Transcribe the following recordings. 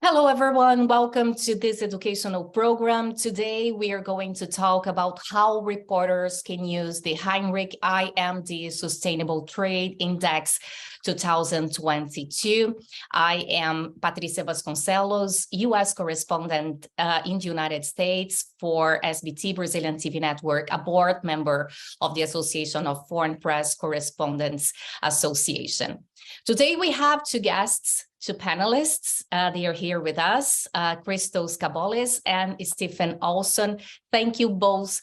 Hello, everyone. Welcome to this educational program. Today, we are going to talk about how reporters can use the Hinrich-IMD Sustainable Trade Index 2022. I am Patricia Vasconcelos, U.S. correspondent in the United States for SBT Brazilian TV Network, a board member of the Association of Foreign Press Correspondents Association. Today, we have two guests, two panelists. They are here with us, Christos Cabolis and Stephen Olson. Thank you both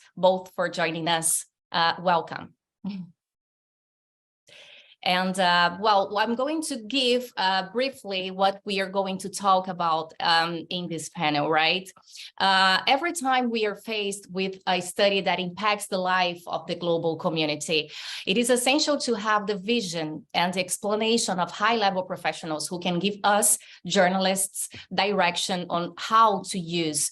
for joining us. Welcome. And well, I'm going to give briefly what we are going to talk about in this panel, right? Every time we are faced with a study that impacts the life of the global community, it is essential to have the vision and the explanation of high-level professionals who can give us, journalists, direction on how to use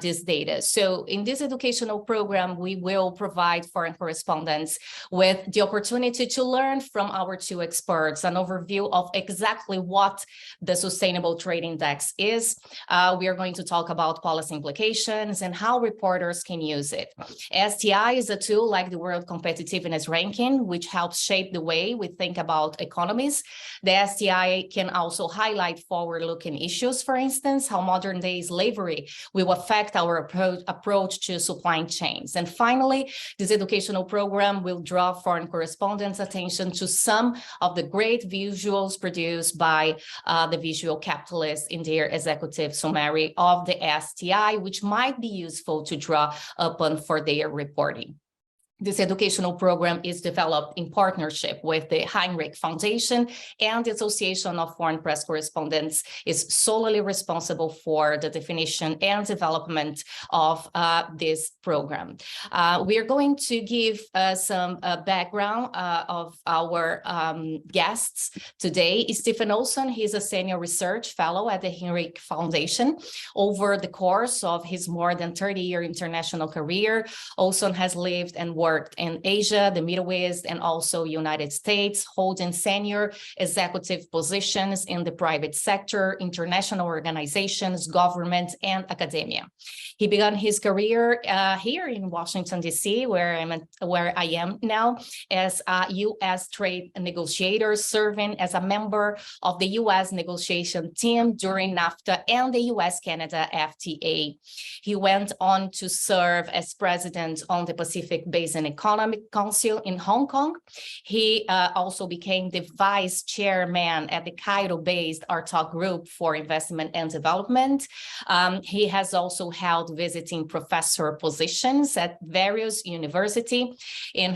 this data. So in this educational program, we will provide foreign correspondents with the opportunity to learn from our two experts, an overview of exactly what the Sustainable Trade Index is. We are going to talk about policy implications and how reporters can use it. STI is a tool like the World Competitiveness Ranking, which helps shape the way we think about economies. The STI can also highlight forward-looking issues, for instance, how modern-day slavery will affect our approach to supply chains. And finally, this educational program will draw foreign correspondents' attention to some of the great visuals produced by the visual capitalists in their executive summary of the STI, which might be useful to draw upon for their reporting. This educational program is developed in partnership with the Hinrich Foundation, and the Association of Foreign Press Correspondents is solely responsible for the definition and development of this program. We are going to give some background of our guests today. Stephen Olson, he's a senior research fellow at the Hinrich Foundation. Over the course of his more than 30-year international career, Olson has lived and worked in Asia, the Middle East, and also United States, holding senior executive positions in the private sector, international organizations, government, and academia. He began his career here in Washington, D.C., where I am now, as a U.S. trade negotiator, serving as a member of the U.S. negotiation team during NAFTA and the U.S.-Canada FTA. He went on to serve as president on the Pacific Basin Economic Council in Hong Kong. He also became the vice chairman at the Cairo-based RTOC Group for Investment and Development. He has also held visiting professor positions at various universities. In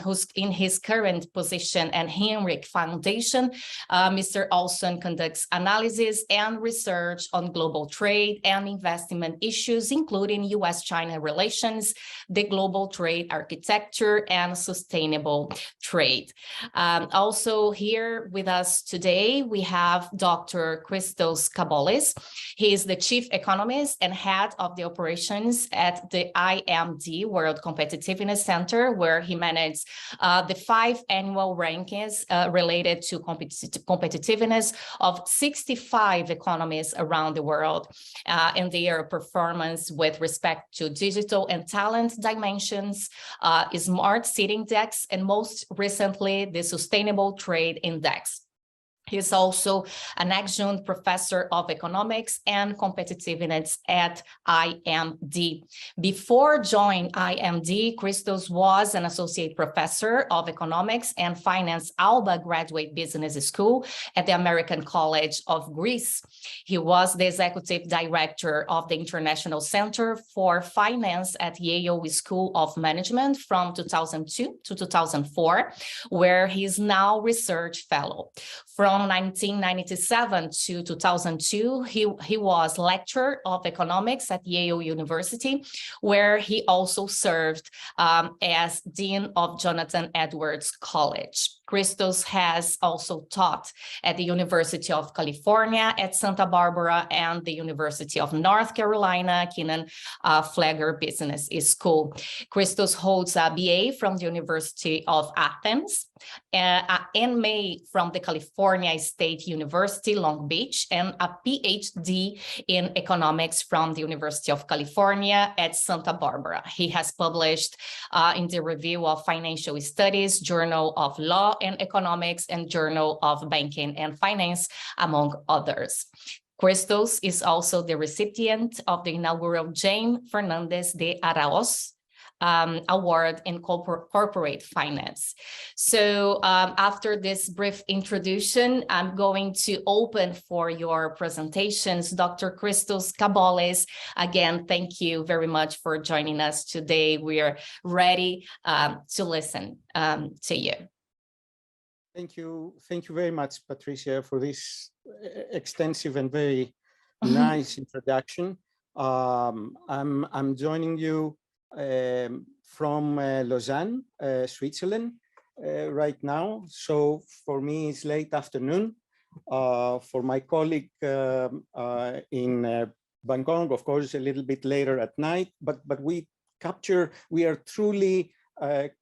his current position at Hinrich Foundation, Mr. Olson conducts analysis and research on global trade and investment issues, including U.S.-China relations, the global trade architecture, and sustainable trade. Also here with us today, we have Dr. Christos Cabolis. He is the chief economist and head of the operations at the IMD World Competitiveness Center, where he manages the 5 annual rankings related to competitiveness of 65 economies around the world and their performance with respect to digital and talent dimensions, Smart City Index, and most recently, the Sustainable Trade Index. He's also an adjunct professor of economics and competitiveness at IMD. Before joining IMD, Christos was an associate professor of economics and finance Alba Graduate Business School at the American College of Greece. He was the executive director of the International Center for Finance at Yale School of Management from 2002 to 2004, where he is now research fellow. From 1997 to 2002, he was lecturer of economics at Yale University, where he also served as dean of Jonathan Edwards College. Christos has also taught at the University of California at Santa Barbara and the University of North Carolina, Kenan Flagler Business School. Christos holds a BA from the University of Athens, and MA from the California State University, Long Beach, and a PhD in economics from the University of California at Santa Barbara. He has published in the Review of Financial Studies, Journal of Law and Economics, and Journal of Banking and Finance, among others. Christos is also the recipient of the inaugural Jaime Fernandez de Araoz Award in Corporate Finance. So after this brief introduction, I'm going to open for your presentations. Dr. Christos Cabolis, again, thank you very much for joining us today. We are ready to listen to you. Thank you very much, Patricia, for this extensive and very nice introduction. I'm joining you from Lausanne, Switzerland, right now. So for me, it's late afternoon. For my colleague in Bangkok, of course, a little bit later at night. But we are truly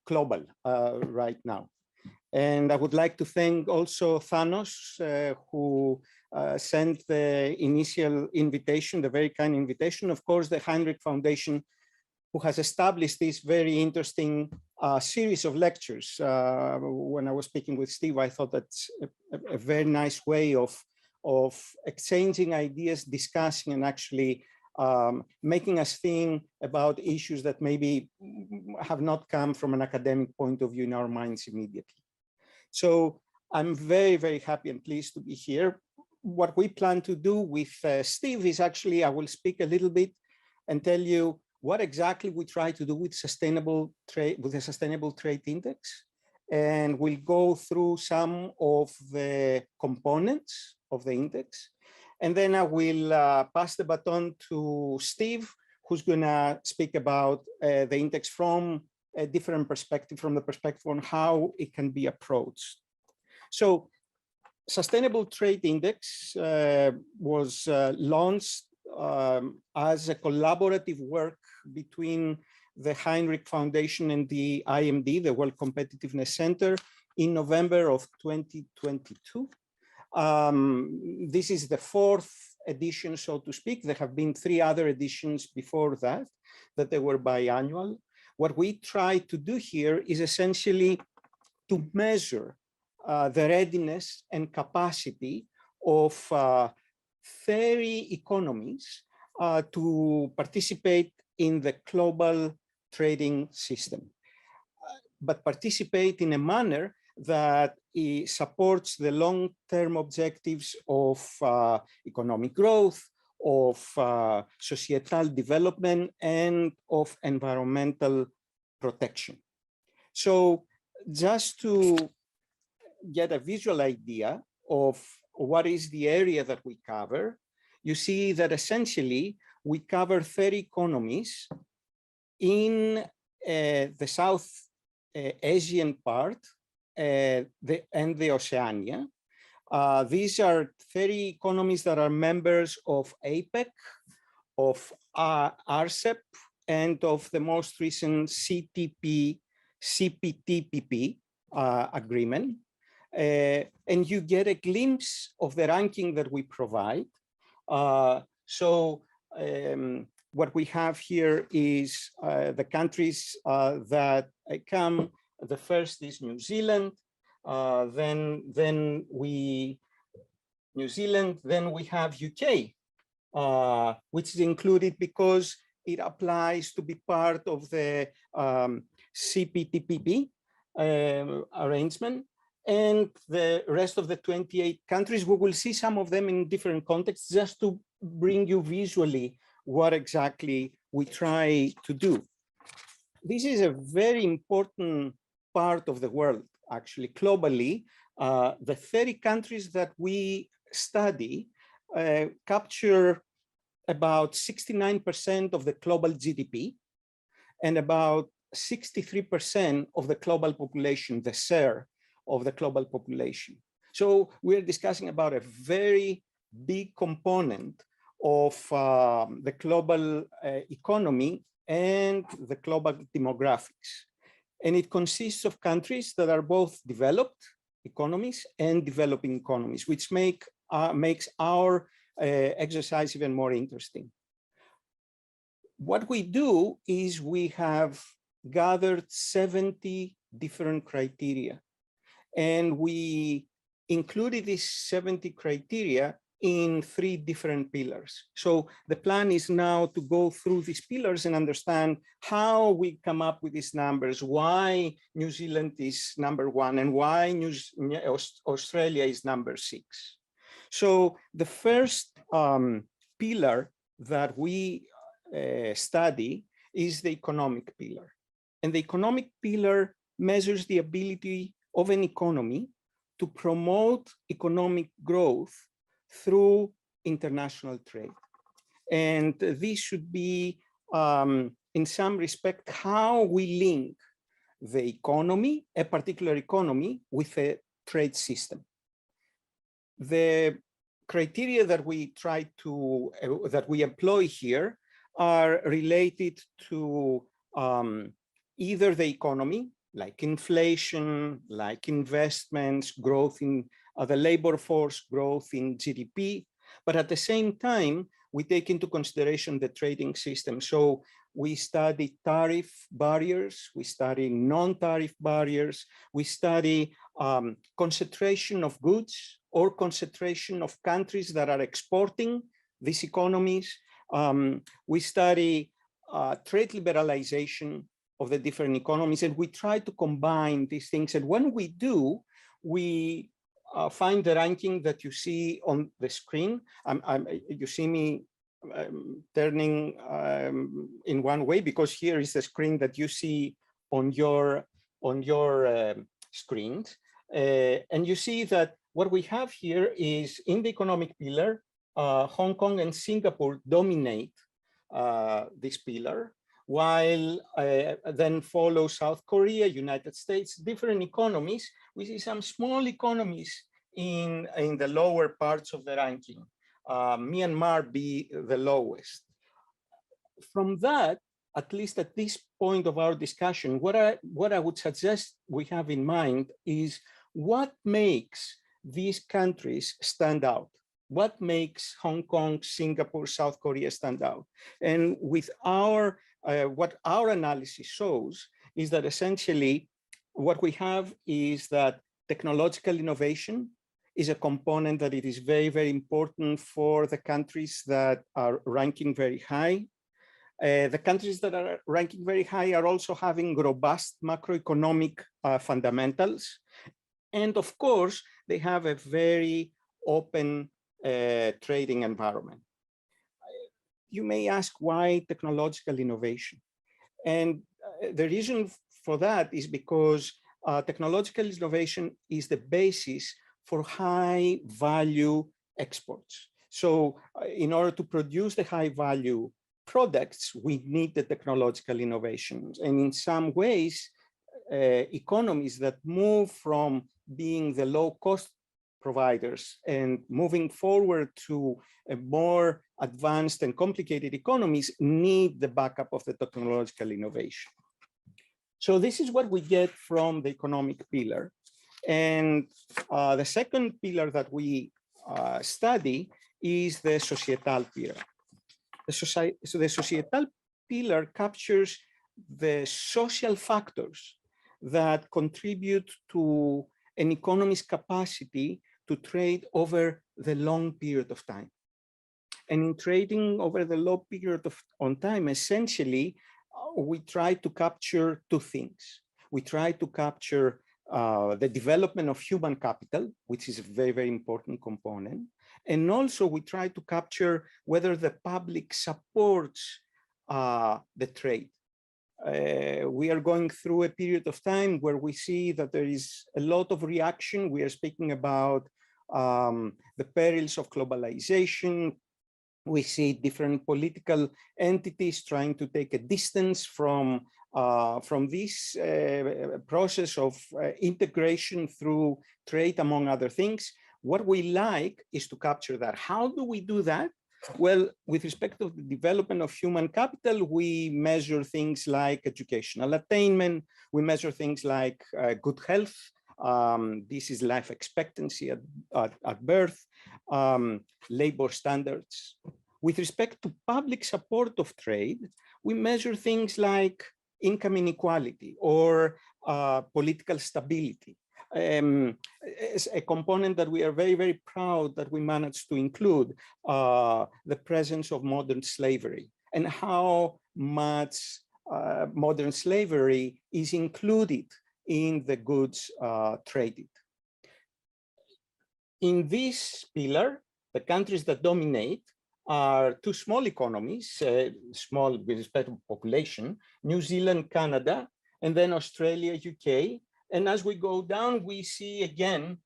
global right now. And I would like to thank also Thanos, who sent the initial invitation, the very kind invitation. Of course, the Hinrich Foundation, who has established this very interesting series of lectures. When I was speaking with Steve, I thought that's a very nice way of exchanging ideas, discussing, and actually making us think about issues that maybe have not come from an academic point of view in our minds immediately. So I'm very, very happy and pleased to be here. What we plan to do with Steve is actually, I will speak a little bit and tell you what exactly we try to do with sustainable trade, with the Sustainable Trade Index. And we'll go through some of the components of the index. And then I will pass the baton to Steve, who's gonna speak about the index from a different perspective, from the perspective on how it can be approached. So Sustainable Trade Index was launched as a collaborative work between the Hinrich Foundation and the IMD, the World Competitiveness Center, in November of 2022. This is the fourth edition, so to speak. There have been 3 other editions before that they were biannual. What we try to do here is essentially to measure the readiness and capacity of 30 economies to participate in the global trading system, but participate in a manner that supports the long-term objectives of economic growth, of societal development, and of environmental protection. So just to get a visual idea of what is the area that we cover, you see that essentially we cover 30 economies in the South Asian part and the Oceania. These are 30 economies that are members of APEC, of RCEP, and of the most recent CPTPP agreement. And you get a glimpse of the ranking that we provide. What we have here is the countries that come. The first is New Zealand. Then we have UK, which is included because it applies to be part of the CPTPP arrangement. And the rest of the 28 countries, we will see some of them in different contexts, just to bring you visually what exactly we try to do. This is a very important part of the world, actually, globally. The 30 countries that we study capture about 69% of the global GDP and about 63% of the global population, the share of the global population. So we're discussing about a very big component of the global economy and the global demographics. And it consists of countries that are both developed economies and developing economies, which makes our exercise even more interesting. What we do is we have gathered 70 different criteria, and we included these 70 criteria in 3 different pillars. So the plan is now to go through these pillars and understand how we come up with these numbers, why New Zealand is number 1 and why Australia is number 6. So the first pillar that we study is the economic pillar. And the economic pillar measures the ability of an economy to promote economic growth through international trade. And this should be, in some respect, how we link the economy, a particular economy, with a trade system. The criteria that we try to, that we employ here are related to either the economy, like inflation, like investments, growth in the labor force, growth in GDP. But at the same time, we take into consideration the trading system. So we study tariff barriers, we study non-tariff barriers, we study concentration of goods or concentration of countries that are exporting these economies. We study trade liberalization of the different economies, and we try to combine these things. And when we do, we find the ranking that you see on the screen. You see me turning in one way, because here is the screen that you see on your screens. And you see that what we have here is, in the economic pillar, Hong Kong and Singapore dominate this pillar, while then follow South Korea, United States, different economies. We see some small economies in the lower parts of the ranking. Myanmar be the lowest. From that, at least at this point of our discussion, what I would suggest we have in mind is what makes these countries stand out. What makes Hong Kong, Singapore, South Korea stand out? And with our what our analysis shows is that essentially what we have is that technological innovation is a component that it is very, very important for the countries that are ranking very high. The countries that are ranking very high are also having robust macroeconomic fundamentals. And of course, they have a very open trading environment. You may ask, why technological innovation? And the reason for that is because technological innovation is the basis for high value exports. So in order to produce the high value products, we need the technological innovations. And in some ways, economies that move from being the low cost providers and moving forward to a more advanced and complicated economies need the backup of the technological innovation. So this is what we get from the economic pillar. And the second pillar that we study is the societal pillar. So the societal pillar captures the social factors that contribute to an economy's capacity to trade over the long period of time. And in trading over the long period of time, essentially, we try to capture 2 things. We try to capture the development of human capital, which is a very, very important component. And also we try to capture whether the public supports the trade. We are going through a period of time where we see that there is a lot of reaction. We are speaking about the perils of globalization. We see different political entities trying to take a distance from from this process of integration through trade, among other things. What we like is to capture that. How do we do that? Well, with respect to the development of human capital, we measure things like educational attainment. We measure things like good health. This is life expectancy at birth, labor standards. With respect to public support of trade, we measure things like income inequality or political stability. It's a component that we are very, very proud that we managed to include, the presence of modern slavery and how much modern slavery is included in the goods traded. In this pillar, the countries that dominate are two small economies, small with respect to population, New Zealand, Canada, and then Australia, UK. And as we go down, we see again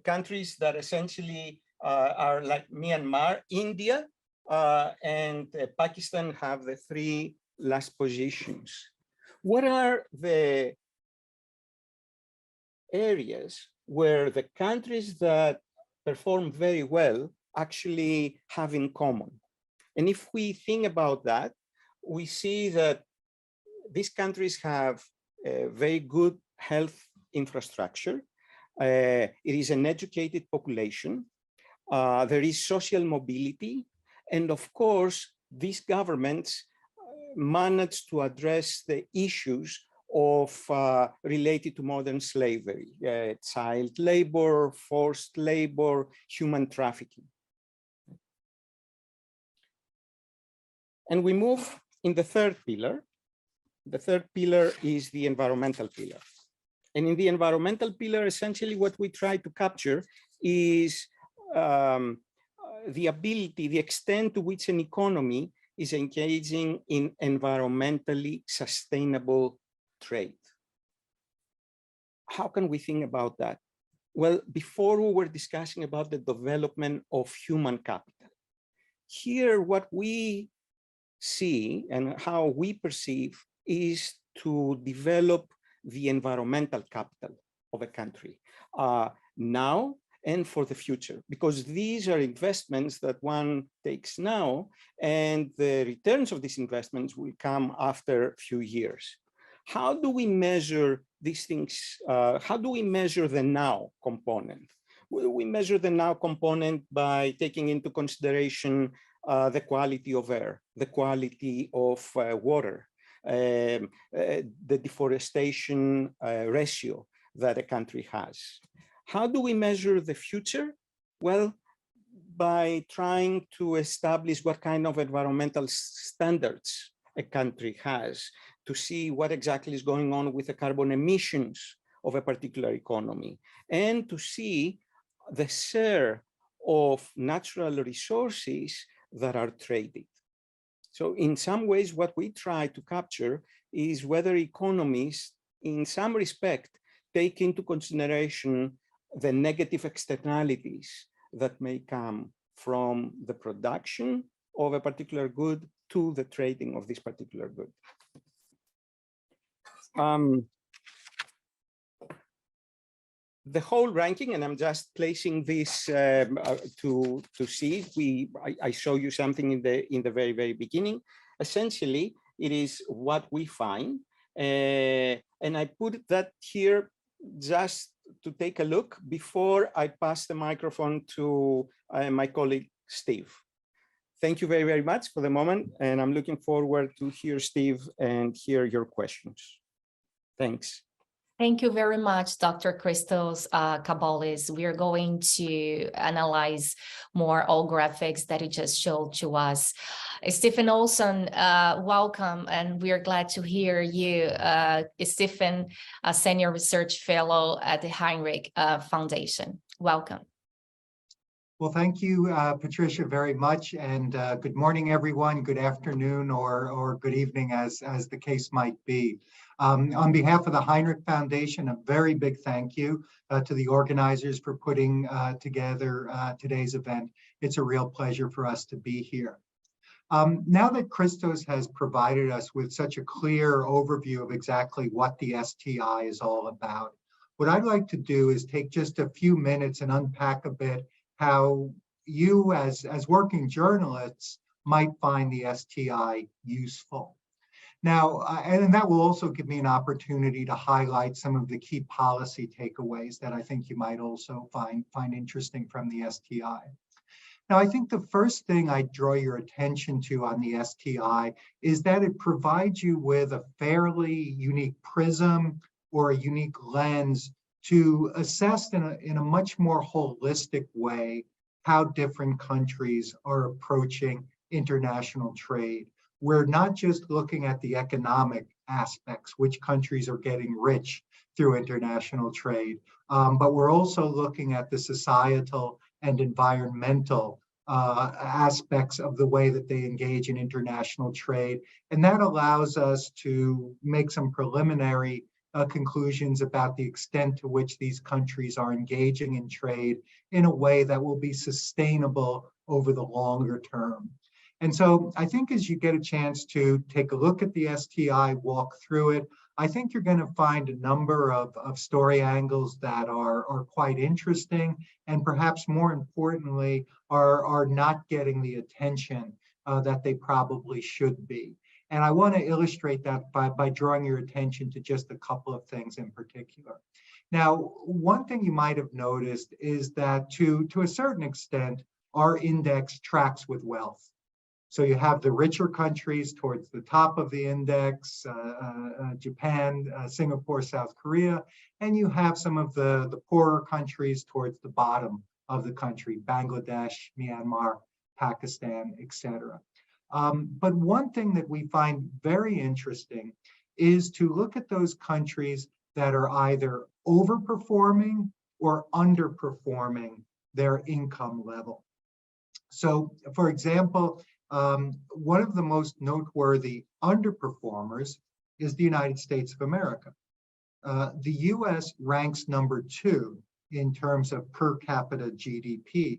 countries that essentially are like Myanmar, India, and Pakistan have the three last positions. What are the areas where the countries that perform very well actually have in common? And if we think about that, we see that these countries have a very good health infrastructure. It is an educated population. There is social mobility. And of course, these governments manage to address the issues of related to modern slavery, child labor, forced labor, human trafficking. And we move in the third pillar. The third pillar is the environmental pillar. And in the environmental pillar, essentially what we try to capture is the ability, the extent to which an economy is engaging in environmentally sustainable trade. How can we think about that? Well, before we were discussing about the development of human capital. Here, what we see and how we perceive is to develop the environmental capital of a country now and for the future, because these are investments that one takes now, and the returns of these investments will come after a few years. How do we measure these things? How do we measure the now component? We measure the now component by taking into consideration the quality of air, the quality of water, the deforestation ratio that a country has. How do we measure the future? Well, by trying to establish what kind of environmental standards a country has, to see what exactly is going on with the carbon emissions of a particular economy, and to see the share of natural resources that are traded. So in some ways, what we try to capture is whether economies, in some respect, take into consideration the negative externalities that may come from the production of a particular good to the trading of this particular good. The whole ranking, and I'm just placing this to see. I show you something in the very, very beginning. Essentially, it is what we find, and I put that here just to take a look before I pass the microphone to my colleague Steve. Thank you very, very much for the moment, and I'm looking forward to hear Steve and hear your questions. Thanks. Thank you very much, Dr. Christos Cabolis. We are going to analyze more all graphics that you just showed to us. Stephen Olson, welcome, and we are glad to hear you. Stephen, a Senior Research Fellow at the Hinrich Foundation. Welcome. Well, thank you, Patricia, very much. And good morning, everyone. Good afternoon or good evening, as the case might be. On behalf of the Hinrich Foundation, a very big thank you to the organizers for putting together today's event. It's a real pleasure for us to be here. Now that Christos has provided us with such a clear overview of exactly what the STI is all about, what I'd like to do is take just a few minutes and unpack a bit how you as working journalists might find the STI useful. Now, and that will also give me an opportunity to highlight some of the key policy takeaways that I think you might also find interesting from the STI. Now, I think the first thing I draw your attention to on the STI is that it provides you with a fairly unique prism or a unique lens to assess in a much more holistic way how different countries are approaching international trade. We're not just looking at the economic aspects, which countries are getting rich through international trade, but we're also looking at the societal and environmental aspects of the way that they engage in international trade. And that allows us to make some preliminary conclusions about the extent to which these countries are engaging in trade in a way that will be sustainable over the longer term. And so I think as you get a chance to take a look at the STI, walk through it, I think you're going to find a number of story angles that are quite interesting, and perhaps more importantly, are not getting the attention that they probably should be. And I want to illustrate that by drawing your attention to just a couple of things in particular. Now, one thing you might have noticed is that to a certain extent, our index tracks with wealth. So you have the richer countries towards the top of the index, Japan, Singapore, South Korea, and you have some of the poorer countries towards the bottom of the country, Bangladesh, Myanmar, Pakistan, etc. But one thing that we find very interesting is to look at those countries that are either overperforming or underperforming their income level. So, for example, one of the most noteworthy underperformers is the United States of America. The US ranks number 2 in terms of per capita GDP.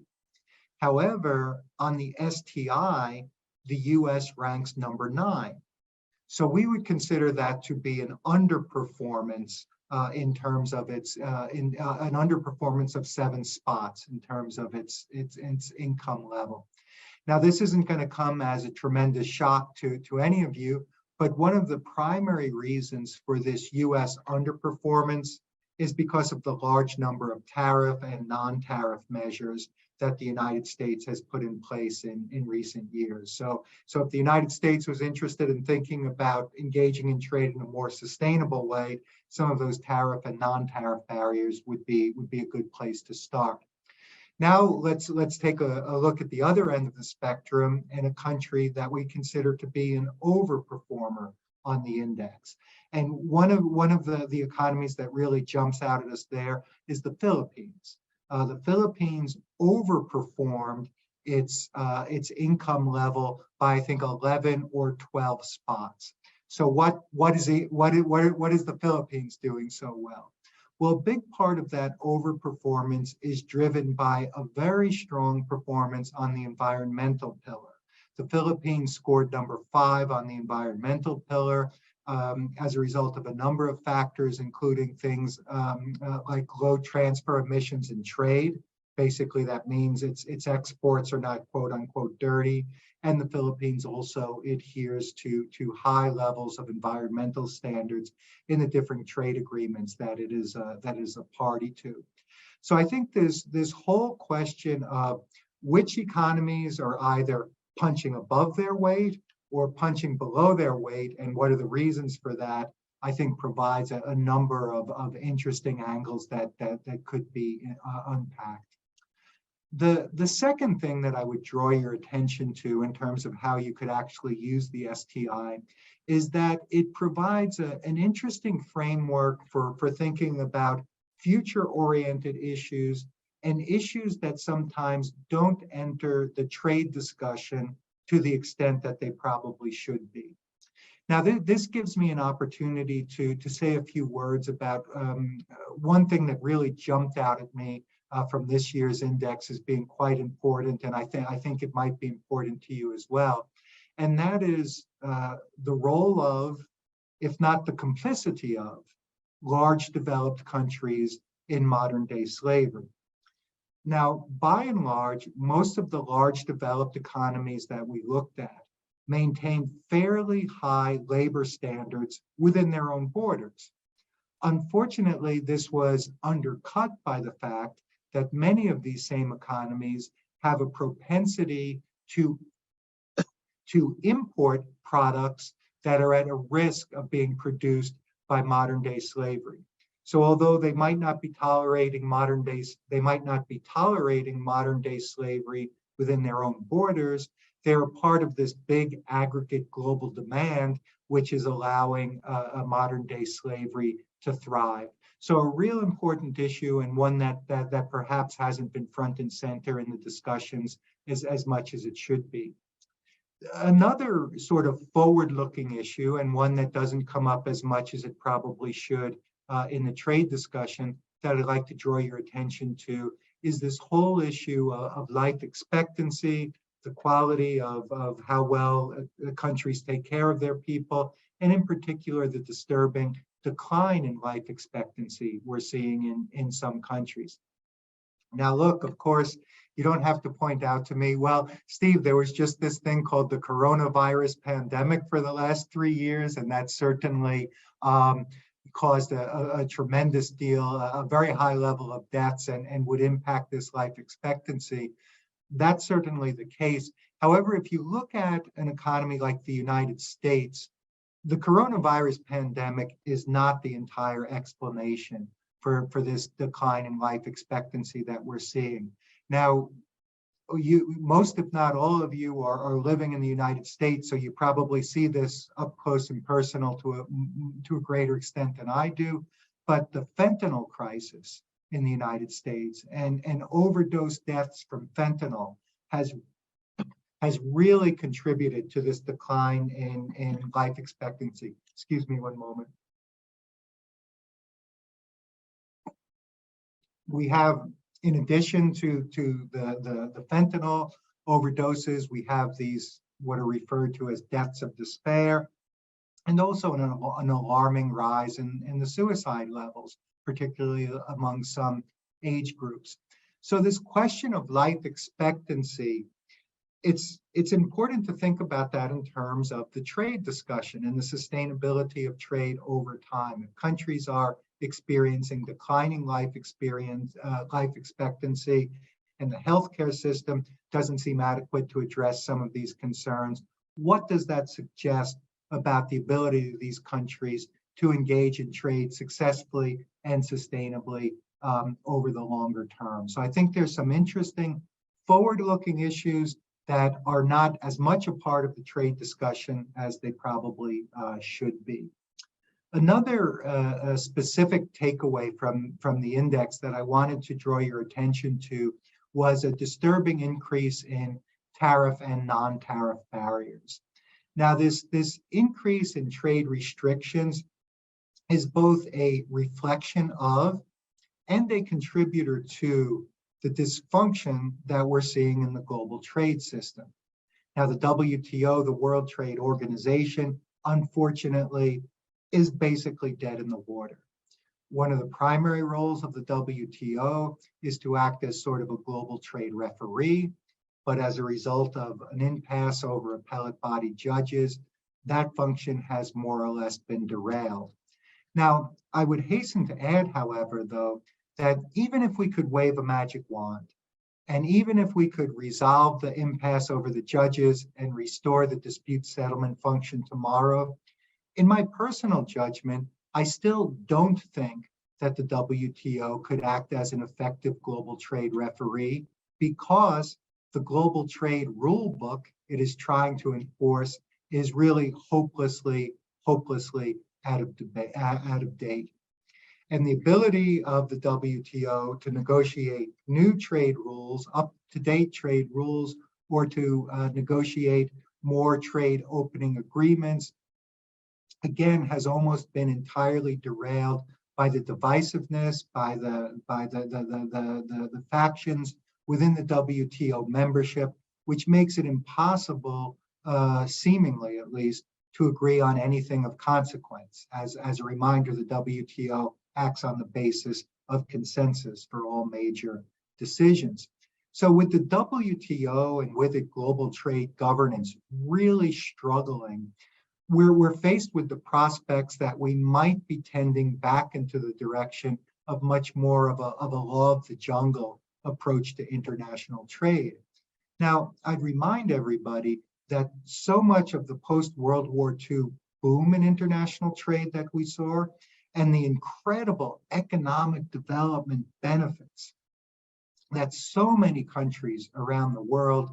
However, on the STI, the US ranks number 9. So we would consider that to be an underperformance in terms of its, an underperformance of 7 spots in terms of its income level. Now, this isn't going to come as a tremendous shock to any of you, but one of the primary reasons for this US underperformance is because of the large number of tariff and non-tariff measures that the United States has put in place in recent years. So if the United States was interested in thinking about engaging in trade in a more sustainable way, some of those tariff and non-tariff barriers would be a good place to start. Now let's take a look at the other end of the spectrum in a country that we consider to be an overperformer on the index. And one of the economies that really jumps out at us there is the Philippines. The Philippines overperformed its income level by, I think, 11 or 12 spots. So what is the Philippines doing so well? Well, a big part of that overperformance is driven by a very strong performance on the environmental pillar. The Philippines scored number 5 on the environmental pillar as a result of a number of factors, including things like low transfer emissions in trade. Basically, that means its exports are not quote unquote dirty. And the Philippines also adheres to high levels of environmental standards in the different trade agreements that it is a party to. So I think this whole question of which economies are either punching above their weight or punching below their weight, and what are the reasons for that, I think provides a number of interesting angles that could be unpacked. The second thing that I would draw your attention to in terms of how you could actually use the STI is that it provides an interesting framework for thinking about future-oriented issues and issues that sometimes don't enter the trade discussion to the extent that they probably should be. Now, this gives me an opportunity to say a few words about one thing that really jumped out at me from this year's index as being quite important, and I think it might be important to you as well, and that is the role of, if not the complicity of, large developed countries in modern day slavery. Now, by and large, most of the large developed economies that we looked at maintain fairly high labor standards within their own borders. Unfortunately, this was undercut by the fact that many of these same economies have a propensity to import products that are at a risk of being produced by modern day slavery. So although they might not be tolerating modern day slavery within their own borders, they're a part of this big aggregate global demand, which is allowing a modern day slavery to thrive. So a real important issue, and one that perhaps hasn't been front and center in the discussions as much as it should be. Another sort of forward-looking issue, and one that doesn't come up as much as it probably should in the trade discussion, that I'd like to draw your attention to, is this whole issue of life expectancy, the quality of how well countries take care of their people, and in particular, the disturbing decline in life expectancy we're seeing in some countries. Now, look, of course, you don't have to point out to me, well, Steve, there was just this thing called the coronavirus pandemic for the last 3 years, and that certainly caused a tremendous deal, a very high level of deaths, and would impact this life expectancy. That's certainly the case. However, if you look at an economy like the United States, the coronavirus pandemic is not the entire explanation for this decline in life expectancy that we're seeing. Now, most, if not all of you are living in the United States, so you probably see this up close and personal to a greater extent than I do. But the fentanyl crisis in the United States and overdose deaths from fentanyl has really contributed to this decline in life expectancy. Excuse me one moment. We have, in addition to the fentanyl overdoses, we have these what are referred to as deaths of despair, and also an alarming rise in the suicide levels, particularly among some age groups. So this question of life expectancy, it's important to think about that in terms of the trade discussion and the sustainability of trade over time. If countries are experiencing declining life expectancy, and the healthcare system doesn't seem adequate to address some of these concerns, what does that suggest about the ability of these countries to engage in trade successfully and sustainably over the longer term? So I think there's some interesting forward-looking issues that are not as much a part of the trade discussion as they probably should be. Another specific takeaway from the index that I wanted to draw your attention to was a disturbing increase in tariff and non-tariff barriers. Now, this increase in trade restrictions is both a reflection of and a contributor to the dysfunction that we're seeing in the global trade system. Now, the WTO, the World Trade Organization, unfortunately, is basically dead in the water. One of the primary roles of the WTO is to act as sort of a global trade referee, but as a result of an impasse over appellate body judges, that function has more or less been derailed. Now, I would hasten to add, however, though, that even if we could wave a magic wand, and even if we could resolve the impasse over the judges and restore the dispute settlement function tomorrow, in my personal judgment, I still don't think that the WTO could act as an effective global trade referee, because the global trade rule book it is trying to enforce is really hopelessly out of date. And the ability of the WTO to negotiate new trade rules, up-to-date trade rules, or to negotiate more trade opening agreements, again, has almost been entirely derailed by the divisiveness, by the factions within the WTO membership, which makes it impossible seemingly at least, to agree on anything of consequence. As a reminder, the WTO acts on the basis of consensus for all major decisions. So with the WTO and with it global trade governance really struggling, we're faced with the prospects that we might be tending back into the direction of much more of a law of the jungle approach to international trade. Now, I'd remind everybody that so much of the post-World War II boom in international trade that we saw and the incredible economic development benefits that so many countries around the world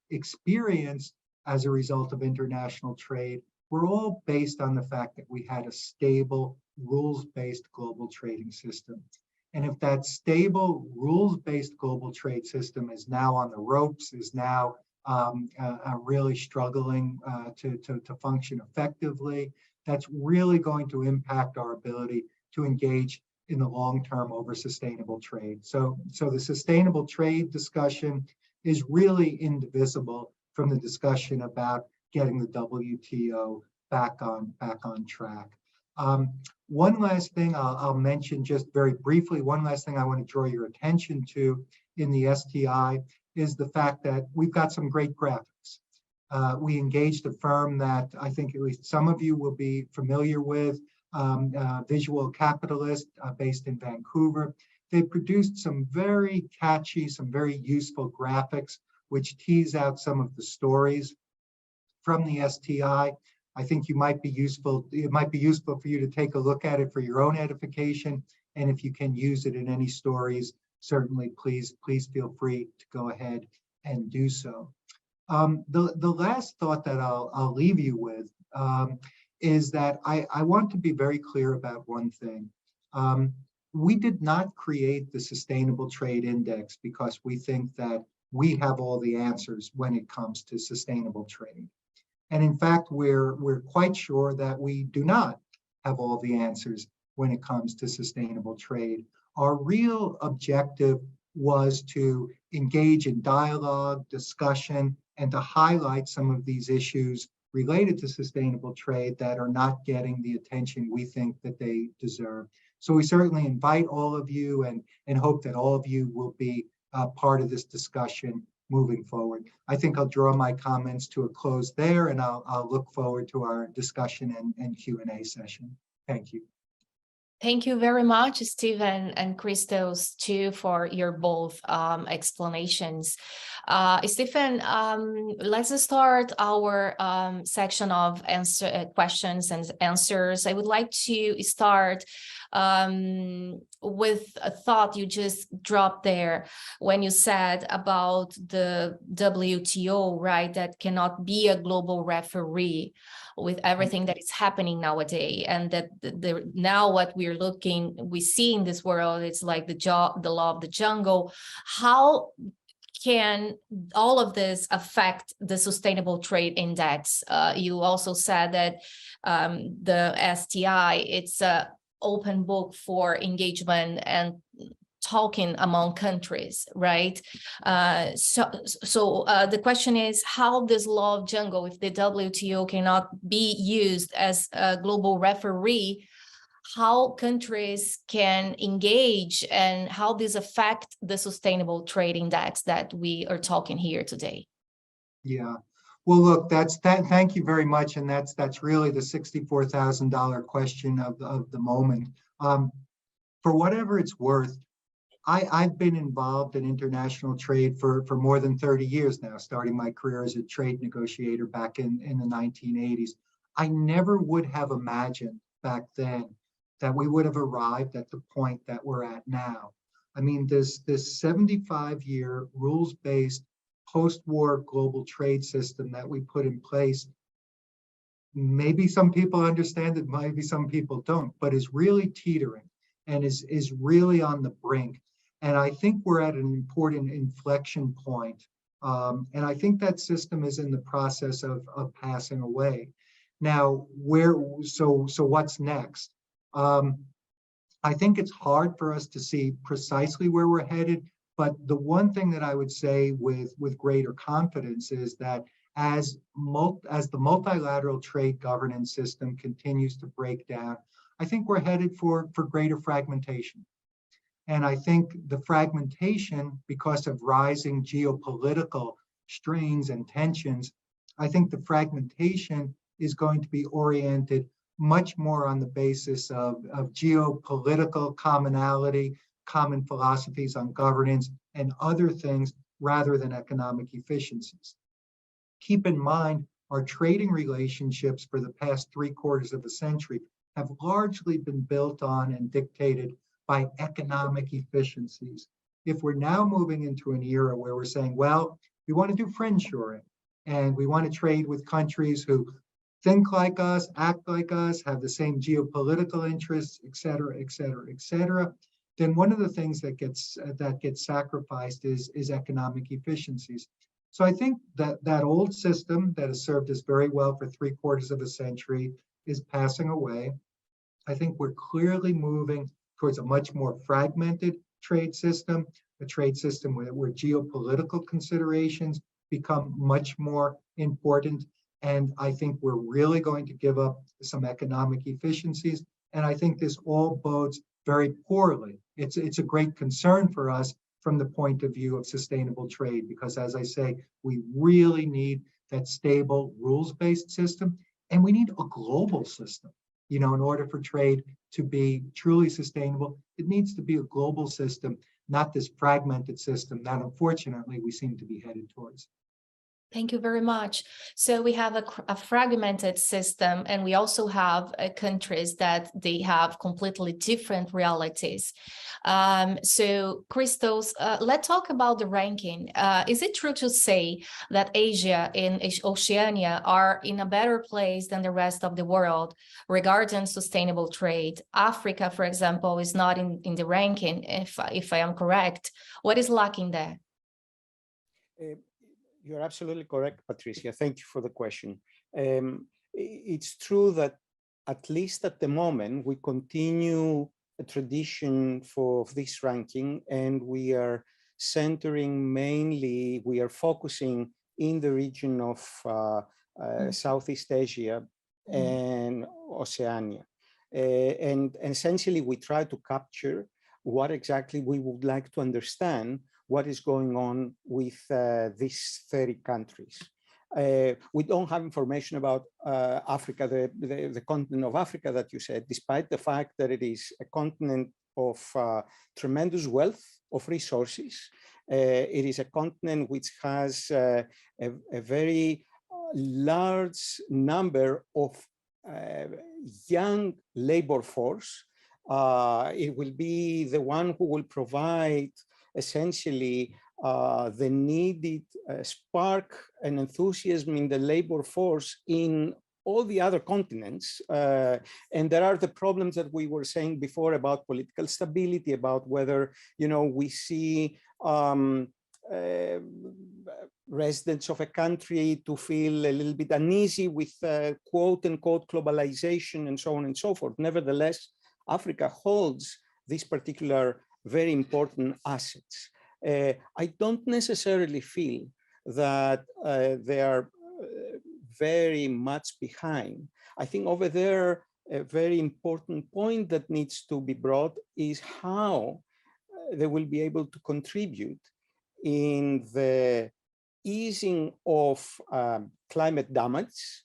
experienced as a result of international trade were all based on the fact that we had a stable, rules-based global trading system. And if that stable, rules-based global trade system is now on the ropes, is now really struggling to function effectively, that's really going to impact our ability to engage in the long term over sustainable trade. So the sustainable trade discussion is really indivisible from the discussion about getting the WTO back on track. One last thing I'll mention just very briefly, one last thing I want to draw your attention to in the STI is the fact that we've got some great graphics. We engaged a firm that I think at least some of you will be familiar with, Visual Capitalist, based in Vancouver. They produced some very catchy, some very useful graphics, which tease out some of the stories from the STI. I think it might be useful for you to take a look at it for your own edification. And if you can use it in any stories, certainly please feel free to go ahead and do so. The last thought that I'll leave you with is that I want to be very clear about one thing. We did not create the Sustainable Trade Index because we think that we have all the answers when it comes to sustainable trade. And in fact, we're quite sure that we do not have all the answers when it comes to sustainable trade. Our real objective was to engage in dialogue, discussion, and to highlight some of these issues related to sustainable trade that are not getting the attention we think that they deserve. So we certainly invite all of you and hope that all of you will be part of this discussion moving forward. I think I'll draw my comments to a close there, and I'll look forward to our discussion and Q&A session. Thank you. Thank you very much, Stephen and Christos, too, for your both explanations. Stephen, let's start our section of questions and answers. I would like to start with a thought you just dropped there when you said about the WTO, right, that cannot be a global referee with everything that is happening nowadays, and that now what we see in this world, it's like the law of the jungle. How can all of this affect the Sustainable Trade Index? You also said that the STI, it's a open book for engagement and talking among countries, right? So the question is how this law of jungle, if the WTO cannot be used as a global referee, how countries can engage and how this affect the Sustainable Trade Index that we are talking here today? Yeah. Well, look, thank you very much. And that's really the $64,000 question of the moment. For whatever it's worth, I've been involved in international trade for more than 30 years now, starting my career as a trade negotiator back in the 1980s. I never would have imagined back then that we would have arrived at the point that we're at now. I mean, this 75-year rules-based post-war global trade system that we put in place, maybe some people understand it, maybe some people don't, but is really teetering and is really on the brink. And I think we're at an important inflection point. And I think that system is in the process of passing away. Now, so what's next? I think it's hard for us to see precisely where we're headed, but the one thing that I would say with greater confidence is that as the multilateral trade governance system continues to break down, I think we're headed for greater fragmentation. And I think the fragmentation, because of rising geopolitical strains and tensions, I think the fragmentation is going to be oriented much more on the basis of geopolitical commonality, common philosophies on governance, and other things rather than economic efficiencies. Keep in mind, our trading relationships for the past 3/4 of a century have largely been built on and dictated by economic efficiencies. If we're now moving into an era where we're saying, well, we want to do friendshoring, and we want to trade with countries who think like us, act like us, have the same geopolitical interests, et cetera, et cetera, et cetera, then one of the things that gets sacrificed is economic efficiencies. So I think that old system that has served us very well for 3/4 of a century is passing away. I think we're clearly moving towards a much more fragmented trade system, a trade system where geopolitical considerations become much more important. And I think we're really going to give up some economic efficiencies. And I think this all bodes very poorly. It's a great concern for us from the point of view of sustainable trade, because as I say, we really need that stable rules-based system, and we need a global system. You know, in order for trade to be truly sustainable, it needs to be a global system, not this fragmented system that unfortunately we seem to be headed towards. Thank you very much. So we have a fragmented system, and we also have countries that they have completely different realities. So Christos, let's talk about the ranking. Is it true to say that Asia and Oceania are in a better place than the rest of the world regarding sustainable trade? Africa, for example, is not in the ranking, if I am correct. What is lacking there? You're absolutely correct, Patricia. Thank you for the question. It's true that at least at the moment, we continue a tradition for this ranking, and we are centering mainly, we are focusing in the region of Southeast Asia and Oceania. And essentially, we try to capture what exactly we would like to understand what is going on with these 30 countries. We don't have information about Africa, the continent of Africa that you said, despite the fact that it is a continent of tremendous wealth of resources. It is a continent which has a very large number of young labor force. It will be the one who will provide essentially the needed spark and enthusiasm in the labor force in all the other continents. And there are the problems that we were saying before about political stability, about whether, you know, we see residents of a country to feel a little bit uneasy with quote unquote globalization and so on and so forth. Nevertheless, Africa holds this particular very important assets. I don't necessarily feel that they are very much behind. I think over there, a very important point that needs to be brought is how they will be able to contribute in the easing of climate damage,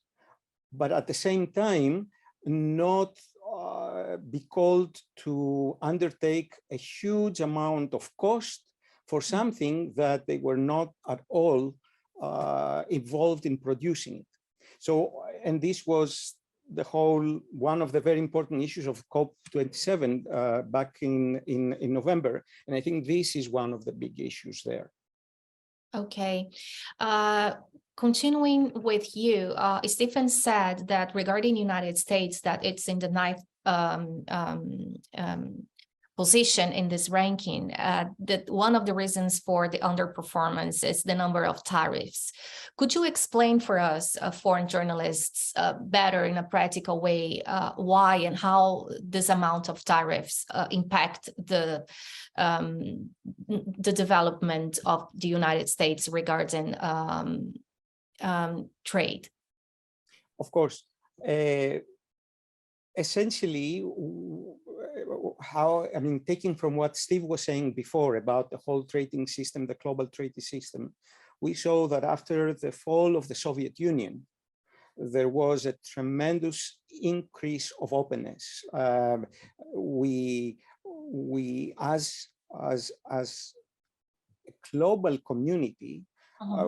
but at the same time, not be called to undertake a huge amount of cost for something that they were not at all involved in producing it. So, and this was the whole, one of the very important issues of COP27 back in November. And I think this is one of the big issues there. Okay. Continuing with you, Stephen said that regarding United States, that it's in the ninth position in this ranking, that one of the reasons for the underperformance is the number of tariffs. Could you explain for us, foreign journalists, better in a practical way, why and how this amount of tariffs impact the development of the United States regarding trade? Of course. Essentially, taking from what Steve was saying before about the whole trading system, the global trading system, we saw that after the fall of the Soviet Union, there was a tremendous increase of openness. We as a global community,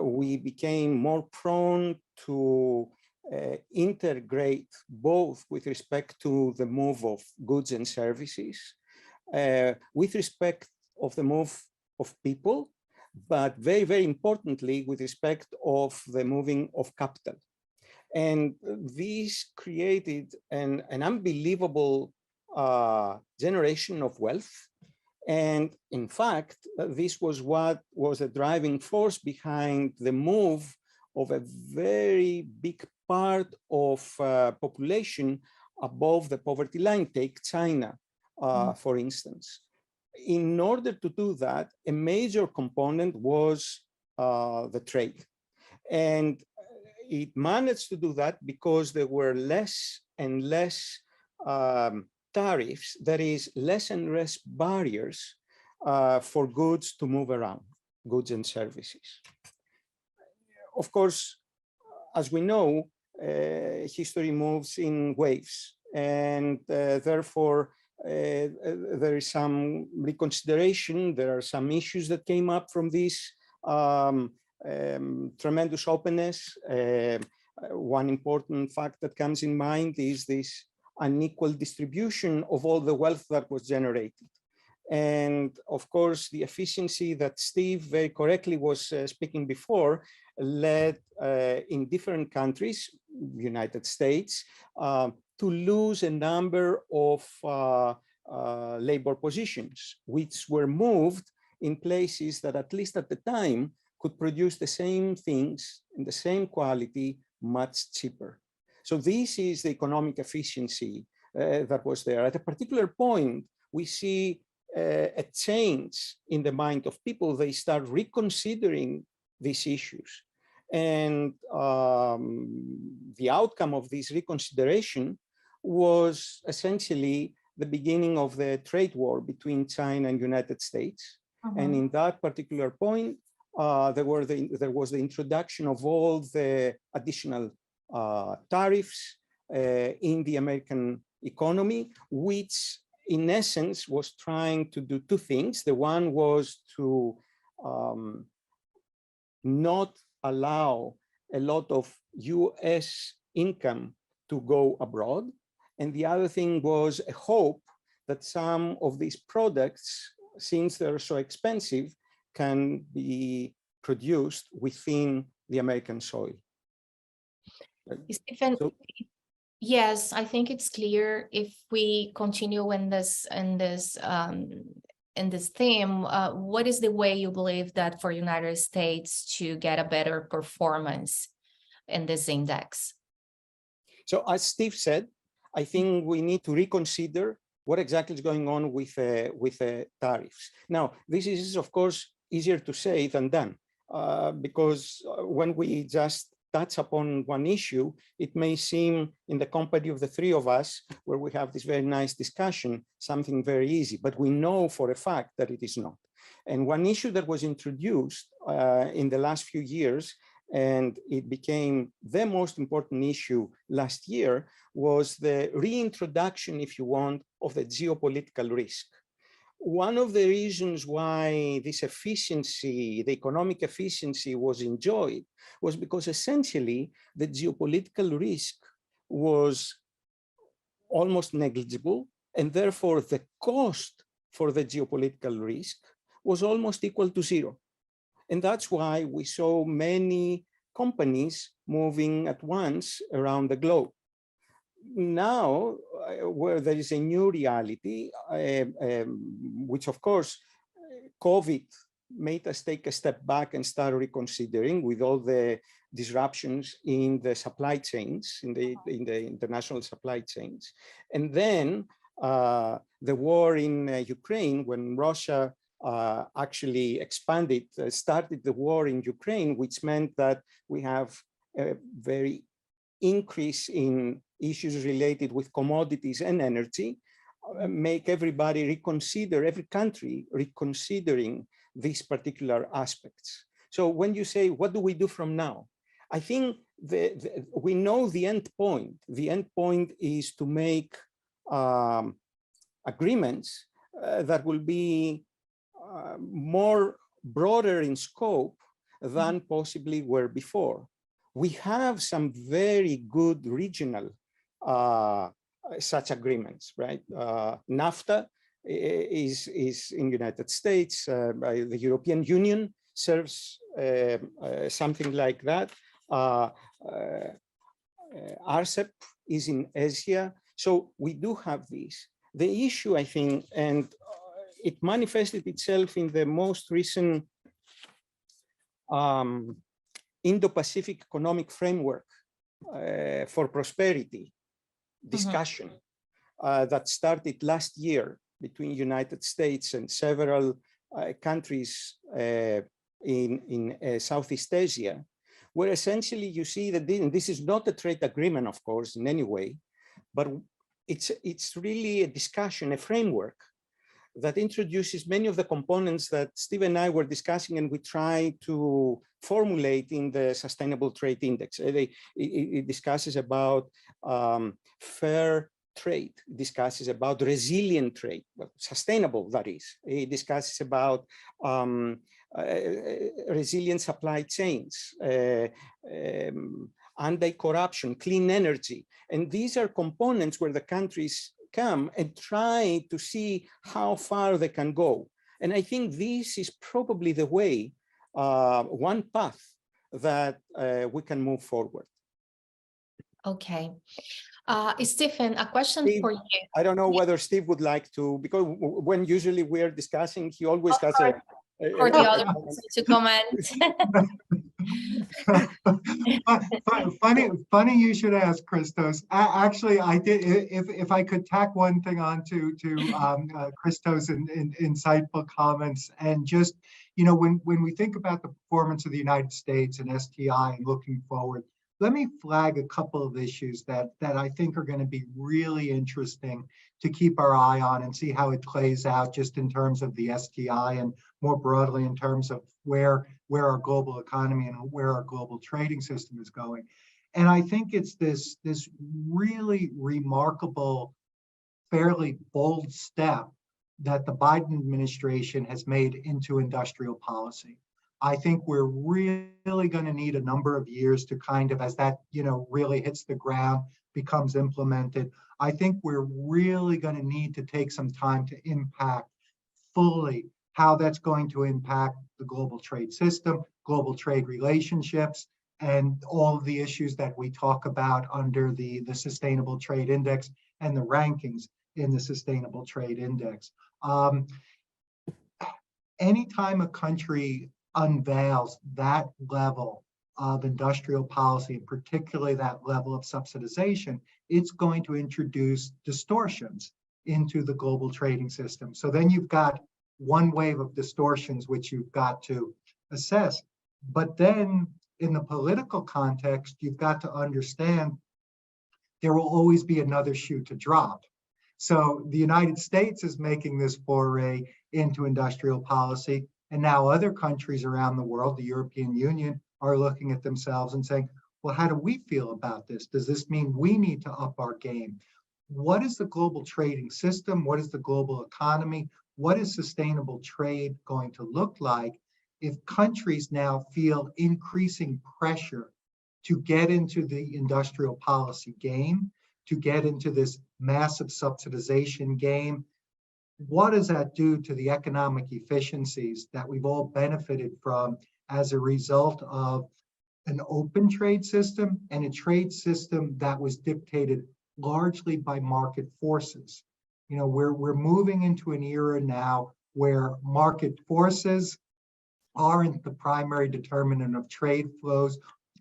we became more prone to integrate both with respect to the move of goods and services, with respect of the move of people, but very, very importantly, with respect of the moving of capital. And this created an unbelievable generation of wealth. And in fact, this was what was a driving force behind the move of a very big part of population above the poverty line. Take China, for instance. In order to do that, a major component was the trade. And it managed to do that because there were less and less tariffs, that is, less and less barriers for goods to move around, goods and services. Of course, as we know, history moves in waves, and therefore there is some reconsideration. There are some issues that came up from this tremendous openness. One important fact that comes in mind is this unequal distribution of all the wealth that was generated. And of course, the efficiency that Steve very correctly was speaking before led in different countries, United States, to lose a number of labor positions, which were moved in places that, at least at the time, could produce the same things in the same quality much cheaper. So this is the economic efficiency that was there. At a particular point, we see a change in the mind of people. They start reconsidering these issues. And the outcome of this reconsideration was essentially the beginning of the trade war between China and United States. And in that particular point, there was the introduction of all the additional tariffs in the American economy, which in essence was trying to do two things. The one was to not allow a lot of US income to go abroad. And the other thing was a hope that some of these products, since they're so expensive, can be produced within the American soil. Stephen, yes, I think it's clear. If we continue in this theme, what is the way you believe that for United States to get a better performance in this index? So as Steve said, I think we need to reconsider what exactly is going on with tariffs. Now, this is, of course, easier to say than done, because when we just touch upon one issue, it may seem in the company of the three of us, where we have this very nice discussion, something very easy, but we know for a fact that it is not. And one issue that was introduced in the last few years, and it became the most important issue last year, was the reintroduction, if you want, of the geopolitical risk. One of the reasons why this efficiency, the economic efficiency, was enjoyed was because essentially the geopolitical risk was almost negligible, and therefore the cost for the geopolitical risk was almost equal to zero. And that's why we saw many companies moving at once around the globe. Now, where there is a new reality, which of course, COVID made us take a step back and start reconsidering with all the disruptions in the supply chains, in the international supply chains. And then the war in Ukraine, when Russia actually started the war in Ukraine, which meant that we have very increase in issues related with commodities and energy, make everybody reconsider, every country reconsidering these particular aspects. So when you say, what do we do from now? I think we know the end point. The end point is to make agreements that will be more broader in scope than possibly were before. We have some very good regional such agreements, right? NAFTA is in the United States. The European Union serves something like that. RCEP is in Asia. So we do have this. The issue, I think, and it manifested itself in the most recent Indo-Pacific Economic Framework for Prosperity discussion that started last year between United States and several countries in Southeast Asia, where essentially you see that this is not a trade agreement, of course, in any way, but it's really a discussion, a framework that introduces many of the components that Steve and I were discussing and we try to formulate in the Sustainable Trade Index. It discusses about fair trade, discusses about resilient trade, well, sustainable that is. It discusses about resilient supply chains, anti-corruption, clean energy. And these are components where the countries come and try to see how far they can go. And I think this is probably the way, one path that we can move forward. Okay. Stephen, a question Steve, for you. I don't know whether Steve would like to, because when usually we're discussing, he always has for the other person to comment. Funny you should ask, Christos. Actually, I did. If I could tack one thing on to Christos' insightful comments, and just, you know, when we think about the performance of the United States and STI and looking forward, let me flag a couple of issues that I think are going to be really interesting to keep our eye on and see how it plays out, just in terms of the STI and more broadly in terms of where our global economy and where our global trading system is going. And I think it's this really remarkable, fairly bold step that the Biden administration has made into industrial policy. I think we're really going to need a number of years to kind of, as that, you know, really hits the ground, becomes implemented. I think we're really going to need to take some time to impact fully how that's going to impact the global trade system, global trade relationships, and all of the issues that we talk about under the Sustainable Trade Index and the rankings in the Sustainable Trade Index. Anytime a country unveils that level of industrial policy, and particularly that level of subsidization, it's going to introduce distortions into the global trading system. So then you've got one wave of distortions which you've got to assess. But then in the political context, you've got to understand there will always be another shoe to drop. So the United States is making this foray into industrial policy, and now other countries around the world, the European Union, are looking at themselves and saying, well, how do we feel about this? Does this mean we need to up our game? What is the global trading system? What is the global economy? What is sustainable trade going to look like if countries now feel increasing pressure to get into the industrial policy game, to get into this massive subsidization game? What does that do to the economic efficiencies that we've all benefited from as a result of an open trade system and a trade system that was dictated largely by market forces? You know, we're moving into an era now where market forces aren't the primary determinant of trade flows.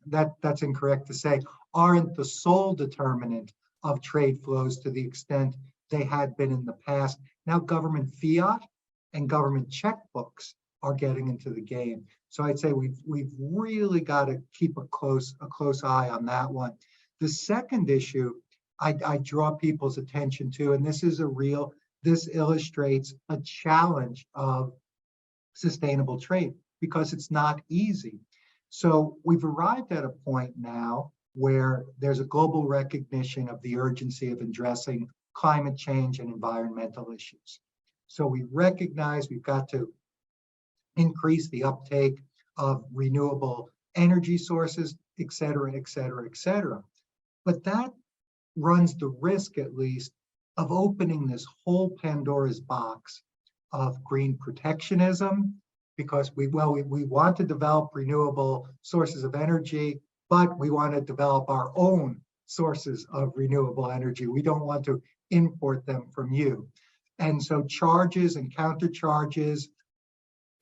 That's incorrect to say, aren't the sole determinant of trade flows to the extent they had been in the past. Now government fiat and government checkbooks are getting into the game. So I'd say we've really got to keep a close eye on that one. The second issue I draw people's attention to, and this illustrates a challenge of sustainable trade because it's not easy. So we've arrived at a point now where there's a global recognition of the urgency of addressing climate change and environmental issues. So we recognize we've got to increase the uptake of renewable energy sources, et cetera, et cetera, et cetera. But that runs the risk, at least, of opening this whole Pandora's box of green protectionism, because we want to develop renewable sources of energy, but we want to develop our own sources of renewable energy. We don't want to import them from you. And so charges and countercharges,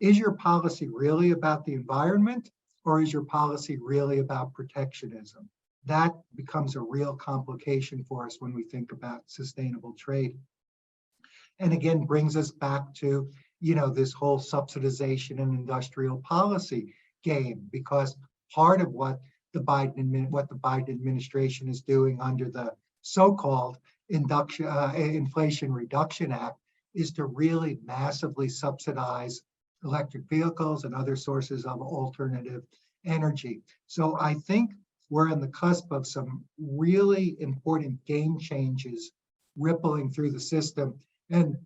is your policy really about the environment, or is your policy really about protectionism? That becomes a real complication for us when we think about sustainable trade. And again, brings us back to, this whole subsidization and industrial policy game, because part of what the Biden administration is doing under the so-called Inflation Reduction Act is to really massively subsidize electric vehicles and other sources of alternative energy. So I think we're on the cusp of some really important game changes rippling through the system. And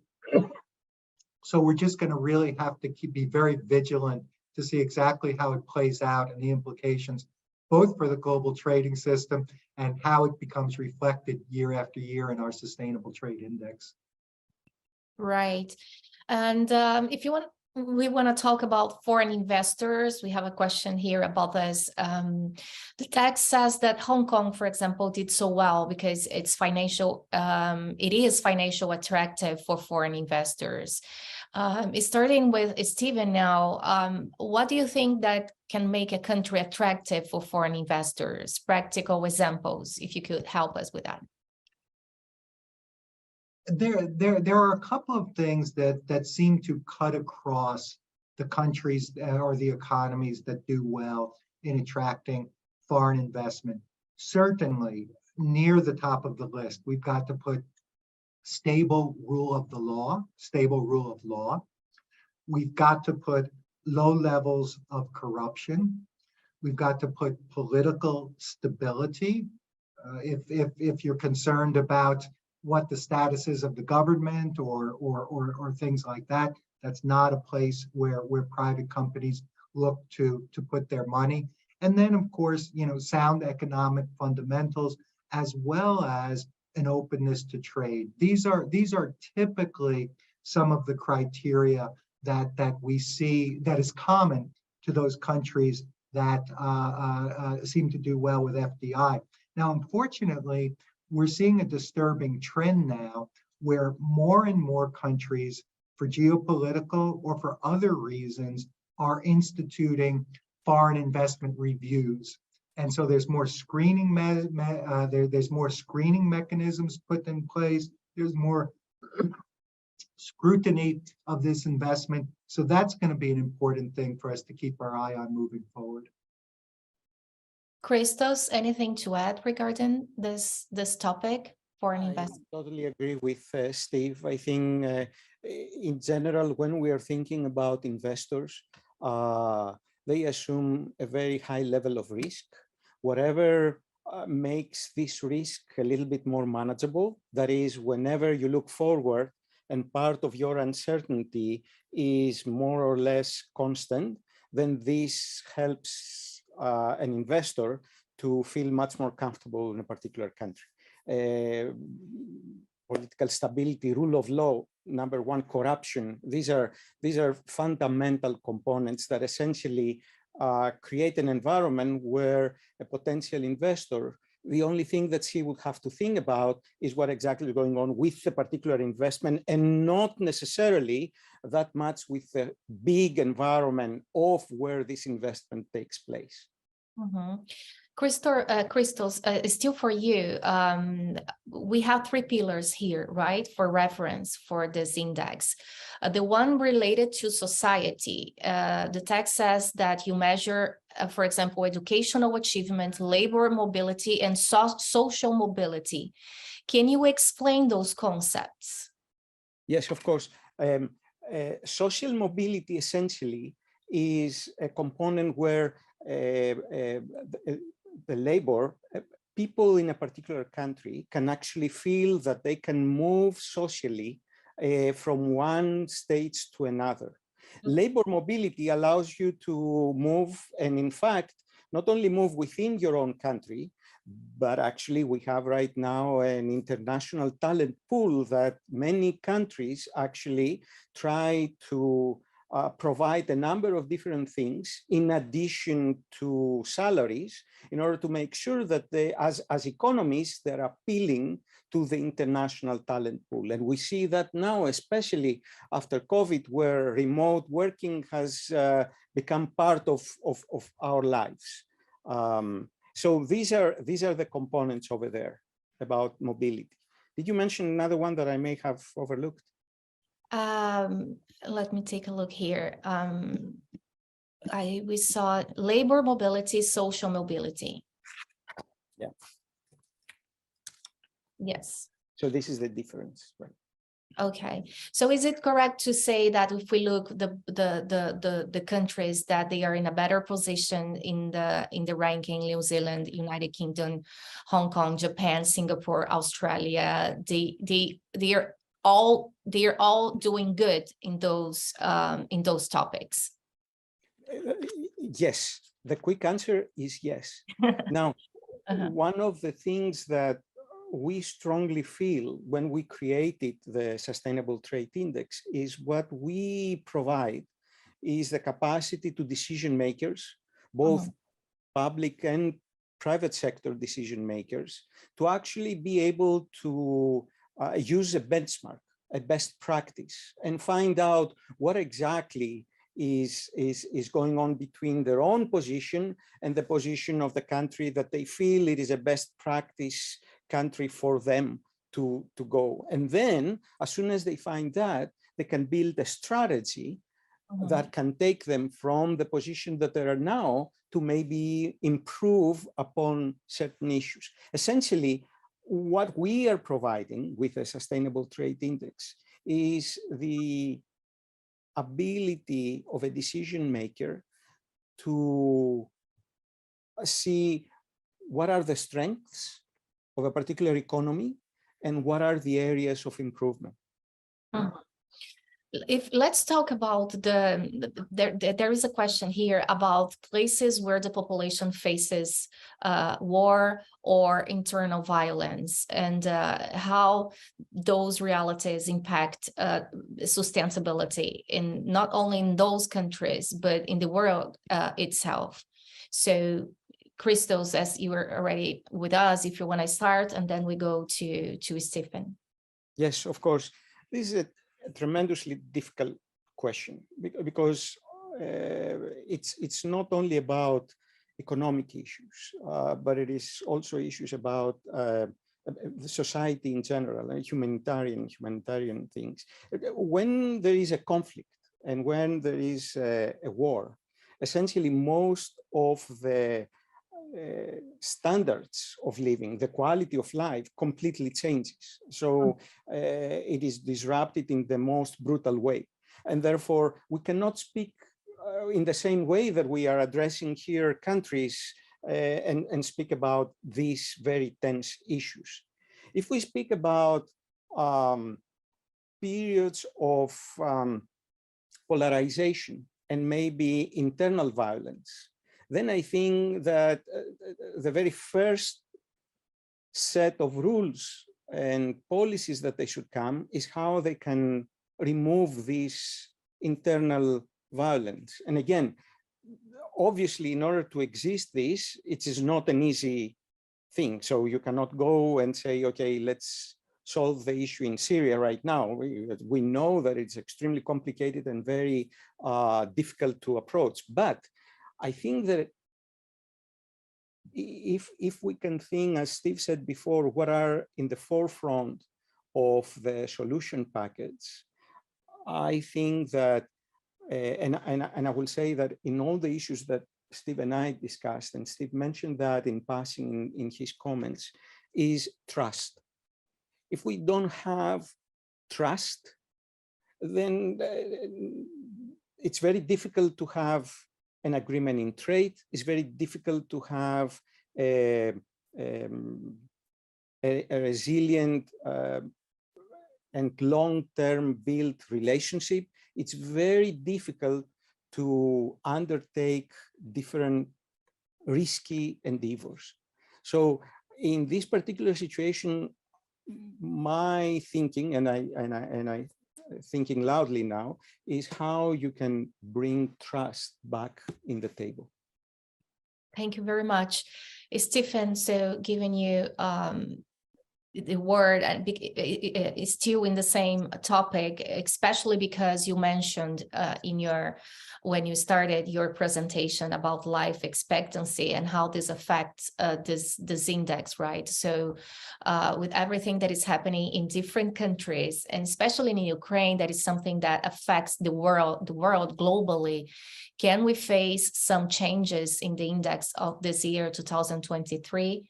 so we're just going to really have to be very vigilant to see exactly how it plays out and the implications, both for the global trading system and how it becomes reflected year after year in our Sustainable Trade Index. Right. And if you want, we want to talk about foreign investors. We have a question here about this. The text says that Hong Kong, for example, did so well because it is financial attractive for foreign investors. Starting with Stephen now, what do you think that can make a country attractive for foreign investors? Practical examples, if you could help us with that. There are a couple of things that seem to cut across the countries or the economies that do well in attracting foreign investment. Certainly, near the top of the list, we've got to put stable rule of law. We've got to put low levels of corruption. We've got to put political stability. If you're concerned about what the status is of the government or things like that, that's not a place where private companies look to put their money. And then, of course, sound economic fundamentals, as well as an openness to trade. These are typically some of the criteria that we see that is common to those countries that seem to do well with FDI. Now, unfortunately, we're seeing a disturbing trend now where more and more countries, for geopolitical or for other reasons, are instituting foreign investment reviews. And so there's more screening there's more screening mechanisms put in place. There's more scrutiny of this investment. So that's going to be an important thing for us to keep our eye on moving forward. Christos, anything to add regarding this topic, foreign investment? I totally agree with Steve. I think in general, when we are thinking about investors, they assume a very high level of risk. Whatever makes this risk a little bit more manageable, that is, whenever you look forward and part of your uncertainty is more or less constant, then this helps an investor to feel much more comfortable in a particular country. Political stability, rule of law, number one, corruption. These are fundamental components that essentially create an environment where a potential investor, the only thing that he would have to think about is what exactly is going on with the particular investment, and not necessarily that much with the big environment of where this investment takes place. Christos, still for you, we have three pillars here, right, for reference for this index. The one related to society, the text says that you measure, for example, educational achievement, labor mobility, and social mobility. Can you explain those concepts? Yes, of course. Social mobility essentially is a component where the labor, people in a particular country can actually feel that they can move socially from one state to another. Labor mobility allows you to move, and in fact, not only move within your own country, but actually we have right now an international talent pool that many countries actually try to provide a number of different things in addition to salaries in order to make sure that they, as economies, they're appealing to the international talent pool. And we see that now, especially after COVID, where remote working has become part of our lives. So these are the components over there about mobility. Did you mention another one that I may have overlooked? Let me take a look here. We saw labor mobility, social mobility. Yeah. Yes. So this is the difference, right? Okay. So is it correct to say that if we look the countries that they are in a better position in the ranking, New Zealand, United Kingdom, Hong Kong, Japan, Singapore, Australia, they're all doing good in those topics? Yes, the quick answer is yes. Now, one of the things that we strongly feel when we created the Sustainable Trade Index is what we provide is the capacity to decision makers, both public and private sector decision makers, to actually be able to use a benchmark, a best practice, and find out what exactly is going on between their own position and the position of the country that they feel it is a best practice country for them to go. And then as soon as they find that, they can build a strategy that can take them from the position that they are now to maybe improve upon certain issues. Essentially, what we are providing with a Sustainable Trade Index is the ability of a decision maker to see what are the strengths of a particular economy and what are the areas of improvement. Let's talk about there is a question here about places where the population faces war or internal violence, and how those realities impact sustainability in not only in those countries but in the world itself. So Christos, as you were already with us, if you want to start, and then we go to Stephen. Yes, of course. This is a tremendously difficult question because it's not only about economic issues, but it is also issues about the society in general and humanitarian things. When there is a conflict and when there is a war, essentially most of the standards of living, the quality of life completely changes. So it is disrupted in the most brutal way. And therefore, we cannot speak in the same way that we are addressing here countries and speak about these very tense issues. If we speak about periods of polarization and maybe internal violence, then I think that the very first set of rules and policies that they should come is how they can remove this internal violence. And again, obviously, in order to exist this, it is not an easy thing. So you cannot go and say, okay, let's solve the issue in Syria right now. We know that it's extremely complicated and very difficult to approach. But I think that if we can think, as Steve said before, what are in the forefront of the solution packets, I think that, and I will say that in all the issues that Steve and I discussed, and Steve mentioned that in passing in his comments, is trust. If we don't have trust, then it's very difficult to have an agreement in trade. It's very difficult to have a resilient and long-term built relationship. It's very difficult to undertake different risky endeavors. So in this particular situation, my thinking, and I thinking loudly now, is how you can bring trust back in the table. Thank you very much, Stephen. So giving you the word, and is still in the same topic, especially because you mentioned when you started your presentation about life expectancy and how this affects this index, right? So with everything that is happening in different countries, and especially in Ukraine, that is something that affects the world globally. Can we face some changes in the index of this year, 2023?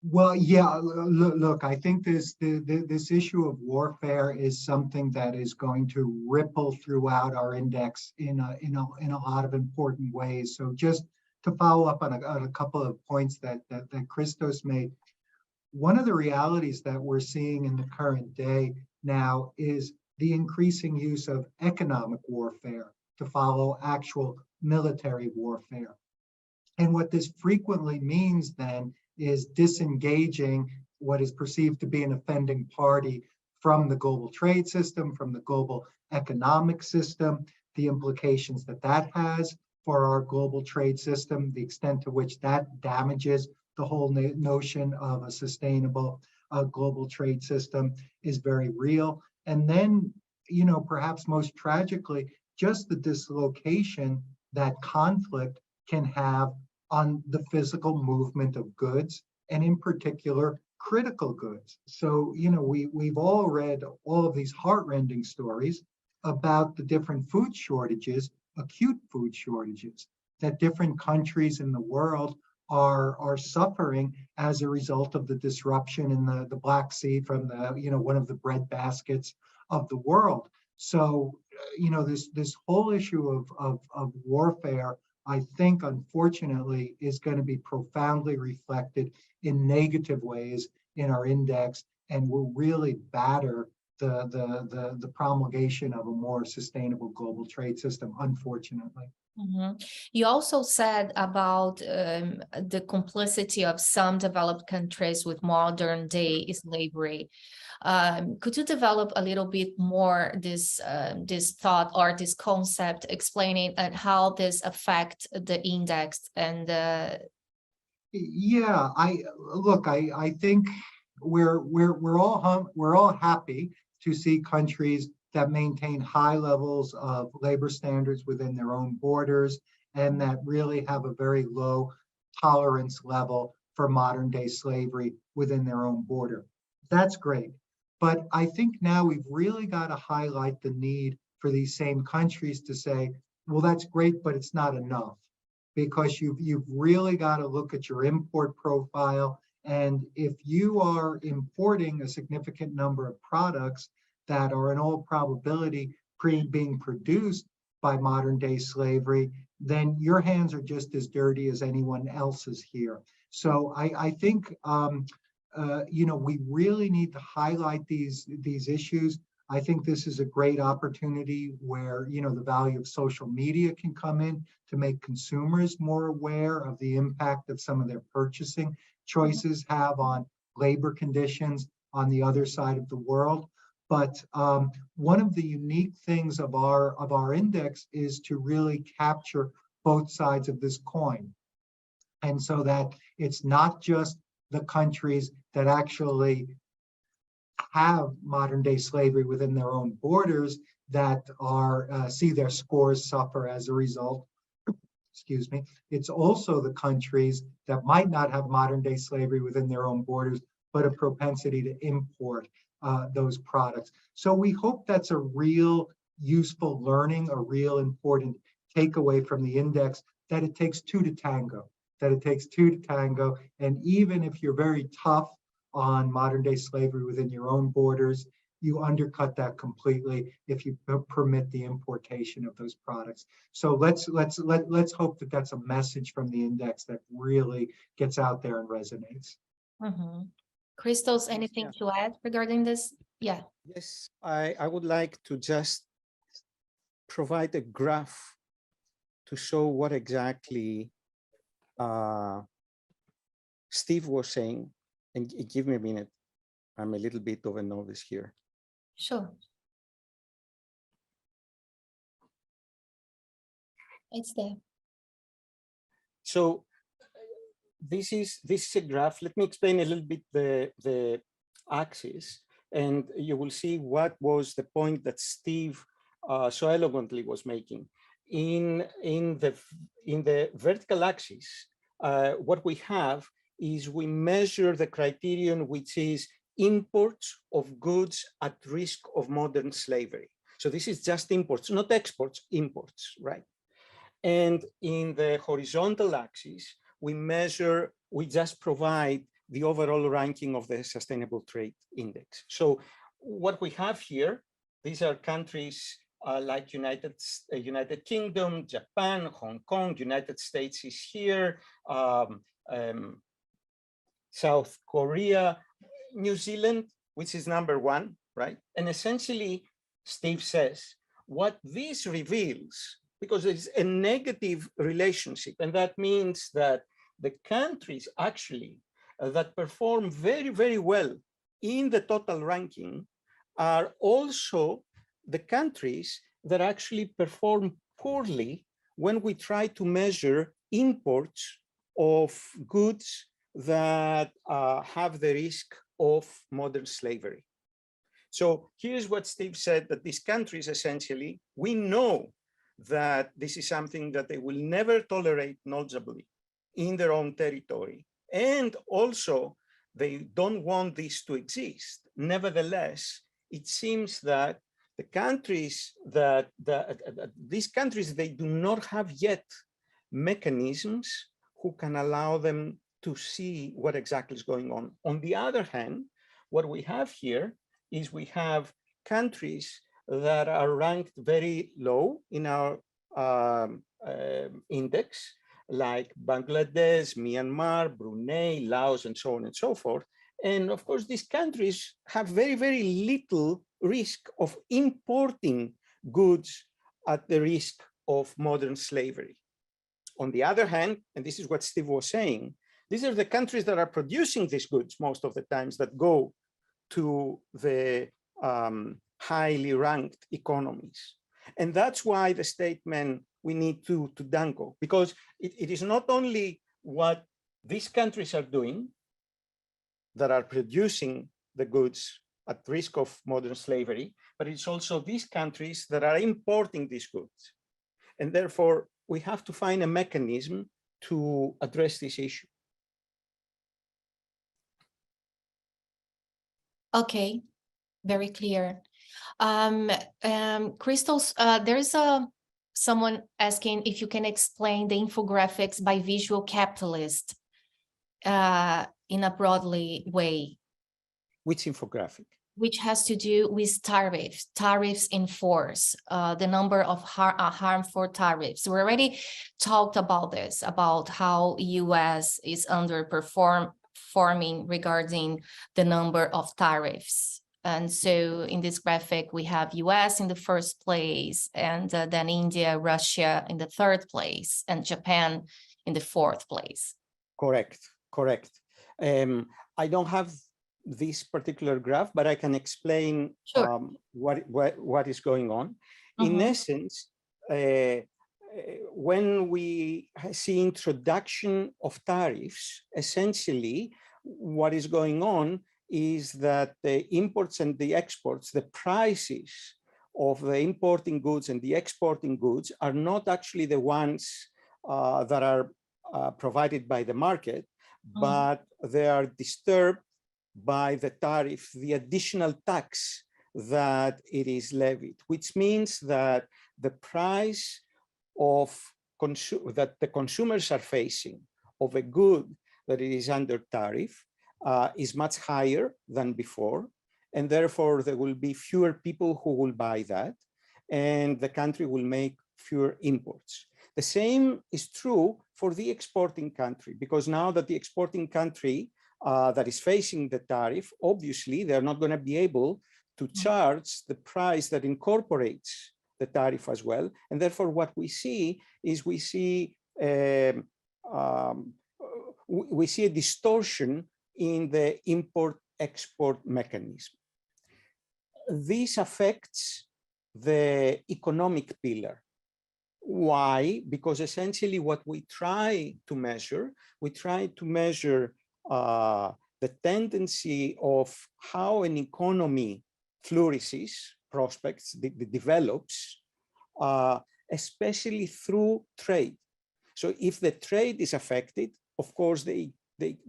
Well, yeah, look, I think this issue of warfare is something that is going to ripple throughout our index in a lot of important ways. So just to follow up on a couple of points that Christos made, one of the realities that we're seeing in the current day now is the increasing use of economic warfare to follow actual military warfare. And what this frequently means then is disengaging what is perceived to be an offending party from the global trade system, from the global economic system, the implications that that has for our global trade system, the extent to which that damages the whole notion of a sustainable global trade system is very real. And then, perhaps most tragically, just the dislocation that conflict can have on the physical movement of goods, and in particular, critical goods. So, we've all read all of these heartrending stories about the different food shortages, acute food shortages, that different countries in the world are suffering as a result of the disruption in the Black Sea from one of the bread baskets of the world. So, this whole issue of warfare, I think, unfortunately, is going to be profoundly reflected in negative ways in our index, and will really batter the promulgation of a more sustainable global trade system, unfortunately. Mm-hmm. You also said about the complicity of some developed countries with modern day slavery. Could you develop a little bit more this thought or this concept, explaining how this affects the index and Yeah, I think we're all happy to see countries that maintain high levels of labor standards within their own borders, and that really have a very low tolerance level for modern day slavery within their own border. That's great. But I think now we've really got to highlight the need for these same countries to say, well, that's great, but it's not enough, because you've really got to look at your import profile. And if you are importing a significant number of products that are in all probability being produced by modern day slavery, then your hands are just as dirty as anyone else's here. So I think we really need to highlight these issues. I think this is a great opportunity where the value of social media can come in to make consumers more aware of the impact that some of their purchasing choices have on labor conditions on the other side of the world. But one of the unique things of our index is to really capture both sides of this coin, and so that it's not just the countries that actually have modern day slavery within their own borders that are see their scores suffer as a result. excuse me, it's also the countries that might not have modern day slavery within their own borders, but a propensity to import those products. So we hope that's a real useful learning, a real important takeaway from the index, that it takes two to tango, And even if you're very tough on modern day slavery within your own borders, you undercut that completely if you permit the importation of those products. So let's hope that that's a message from the index that really gets out there and resonates. Mm-hmm. Christos, anything to add regarding this? Yeah. Yes, I would like to just provide a graph to show what exactly Steve was saying. And give me a minute. I'm a little bit of a novice here. Sure. It's there. So this is a graph. Let me explain a little bit the axis, and you will see what was the point that Steve so eloquently was making. In the vertical axis, what we have is we measure the criterion, which is imports of goods at risk of modern slavery. So this is just imports, not exports, imports, right? And in the horizontal axis, we just provide the overall ranking of the Sustainable Trade Index. So what we have here, these are countries like United Kingdom, Japan, Hong Kong, United States is here, South Korea, New Zealand, which is #1, right? And essentially, Steve says, what this reveals, because it's a negative relationship, and that means that the countries actually that perform very, very well in the total ranking are also the countries that actually perform poorly when we try to measure imports of goods that have the risk of modern slavery. So here's what Steve said, that these countries essentially, we know that this is something that they will never tolerate knowledgeably in their own territory. And also, they don't want this to exist. Nevertheless, it seems that the countries these countries, they do not have yet mechanisms who can allow them to see what exactly is going on. On the other hand, what we have here is we have countries that are ranked very low in our index, like Bangladesh, Myanmar, Brunei, Laos, and so on and so forth. And of course, these countries have very, very little risk of importing goods at the risk of modern slavery. On the other hand, and this is what Steve was saying, these are the countries that are producing these goods most of the times that go to the highly ranked economies. And that's why the statement we need to dangle, because it is not only what these countries are doing that are producing the goods at risk of modern slavery, but it's also these countries that are importing these goods. And therefore, we have to find a mechanism to address this issue. Okay, very clear. Christos, there's someone asking if you can explain the infographics by Visual Capitalist in a broadly way. Which infographic? Which has to do with tariffs in force, the number of harmful tariffs. We already talked about this, about how US is underperforming regarding the number of tariffs. And so in this graphic, we have US in the first place, and then India, Russia in the third place, and Japan in the fourth place. Correct. I don't have this particular graph, but I can explain Sure. what is going on. In essence, when we see introduction of tariffs, essentially what is going on is that the imports and the exports, the prices of the importing goods and the exporting goods are not actually the ones that are provided by the market, but they are disturbed by the tariff, the additional tax that it is levied, which means that the price of that the consumers are facing of a good that it is under tariff is much higher than before, and therefore there will be fewer people who will buy that, and the country will make fewer imports. The same is true for the exporting country, because now that the exporting country that is facing the tariff, obviously they're not going to be able to charge the price that incorporates the tariff as well. And therefore what we see is we see a distortion in the import-export mechanism. This affects the economic pillar. Why? Because essentially what we try to measure the tendency of how an economy flourishes, prospects, develops, especially through trade. So if the trade is affected, of course, the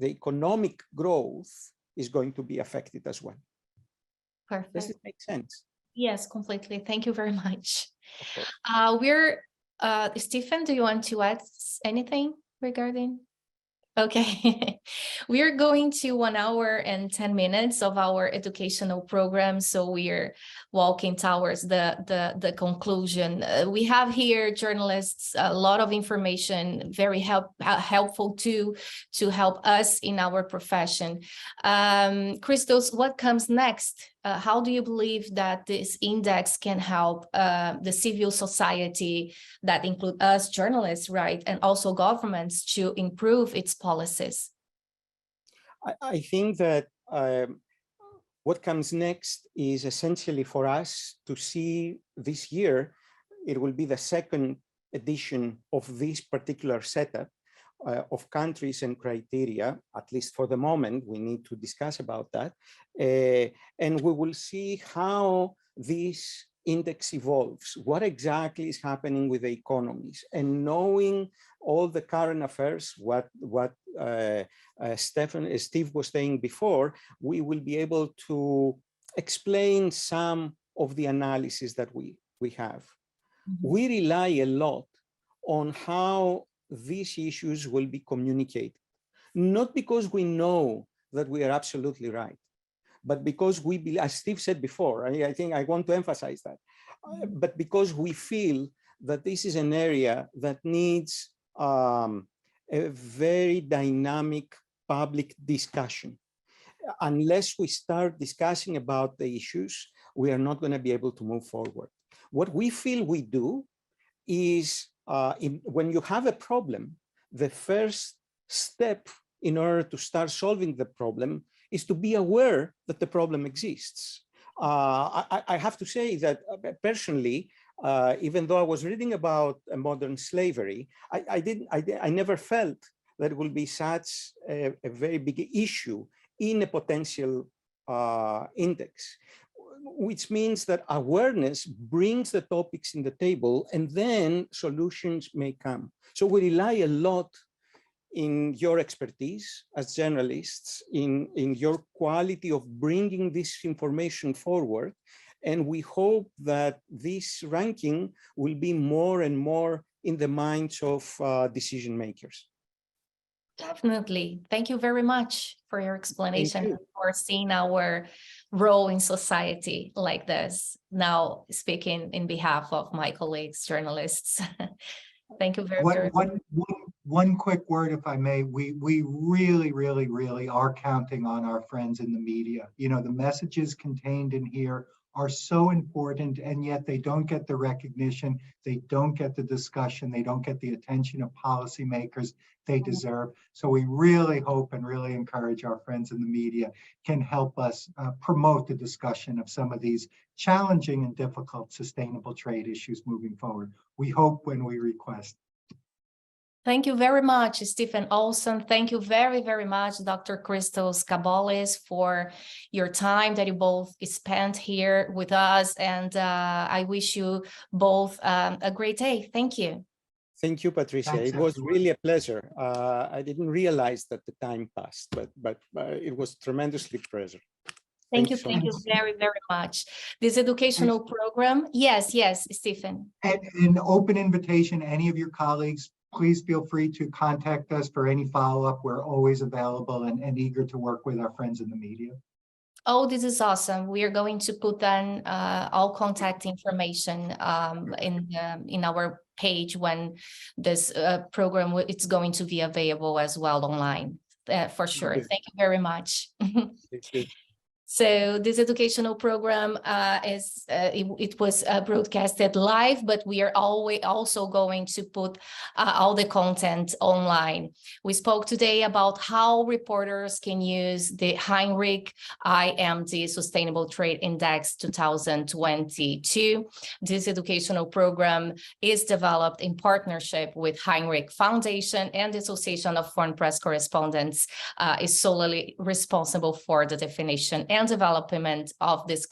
economic growth is going to be affected as well. Perfect. Does it make sense? Yes, completely. Thank you very much. Stephen, do you want to add anything regarding? Okay, we are going to 1 hour and 10 minutes of our educational program, so we are walking towards the conclusion. We have here journalists, a lot of information, very helpful to help us in our profession. Christos, what comes next? How do you believe that this index can help the civil society, that include us journalists, right, and also governments, to improve its policies? I think that what comes next is essentially for us to see this year. It will be the second edition of this particular setup of countries and criteria, at least for the moment. We need to discuss about that. And we will see how this index evolves, what exactly is happening with the economies, and knowing all the current affairs, what Steve was saying before, we will be able to explain some of the analysis that we have. We rely a lot on how these issues will be communicated, not because we know that we are absolutely right, but because we believe, as Steve said before, I think I want to emphasize that, but because we feel that this is an area that needs a very dynamic public discussion. Unless we start discussing about the issues, we are not going to be able to move forward. What we feel we do is, when you have a problem, the first step in order to start solving the problem is to be aware that the problem exists. I have to say that personally, even though I was reading about modern slavery, I never felt that it will be such a very big issue in a potential index, which means that awareness brings the topics in the table and then solutions may come. So we rely a lot in your expertise as journalists, in your quality of bringing this information forward. And we hope that this ranking will be more and more in the minds of decision makers. Definitely. Thank you very much for your explanation, for seeing our role in society like this. Now, speaking in behalf of my colleagues, journalists. Thank you very much. One quick word, if I may. We really are counting on our friends in the media. You know, the messages contained in here are so important, and yet they don't get the recognition, they don't get the discussion, they don't get the attention of policymakers they deserve. So we really hope and really encourage our friends in the media can help us promote the discussion of some of these challenging and difficult sustainable trade issues moving forward. We hope when we request. Thank you very much, Stephen Olson. Thank you very much, Dr. Christos Cabolis, for your time that you both spent here with us. And I wish you both a great day. Thank you. Thank you, Patricia. Thanks, It was everyone. really a pleasure. I didn't realize that the time passed, but it was tremendously pleasure. Thank you so very, very much. This educational program, yes, Stephen. An open invitation, any of your colleagues, please feel free to contact us for any follow-up. We're always available and eager to work with our friends in the media. Oh, this is awesome. We are going to put then all contact information in our page when this program it's going to be available as well online for sure. Okay. Thank you very much. Thank you. So this educational program it was broadcasted live, but we are also going to put all the content online. We spoke today about how reporters can use the Hinrich-IMD Sustainable Trade Index 2022. This educational program is developed in partnership with Hinrich Foundation, and the Association of Foreign Press Correspondents is solely responsible for the definition and development of this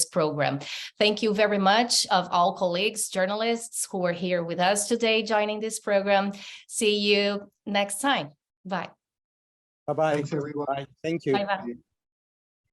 program. Thank you very much of all colleagues, journalists who are here with us today joining this program. See you next time. Bye. Bye-bye. Thanks, everyone. Bye. Thank you. Bye-bye.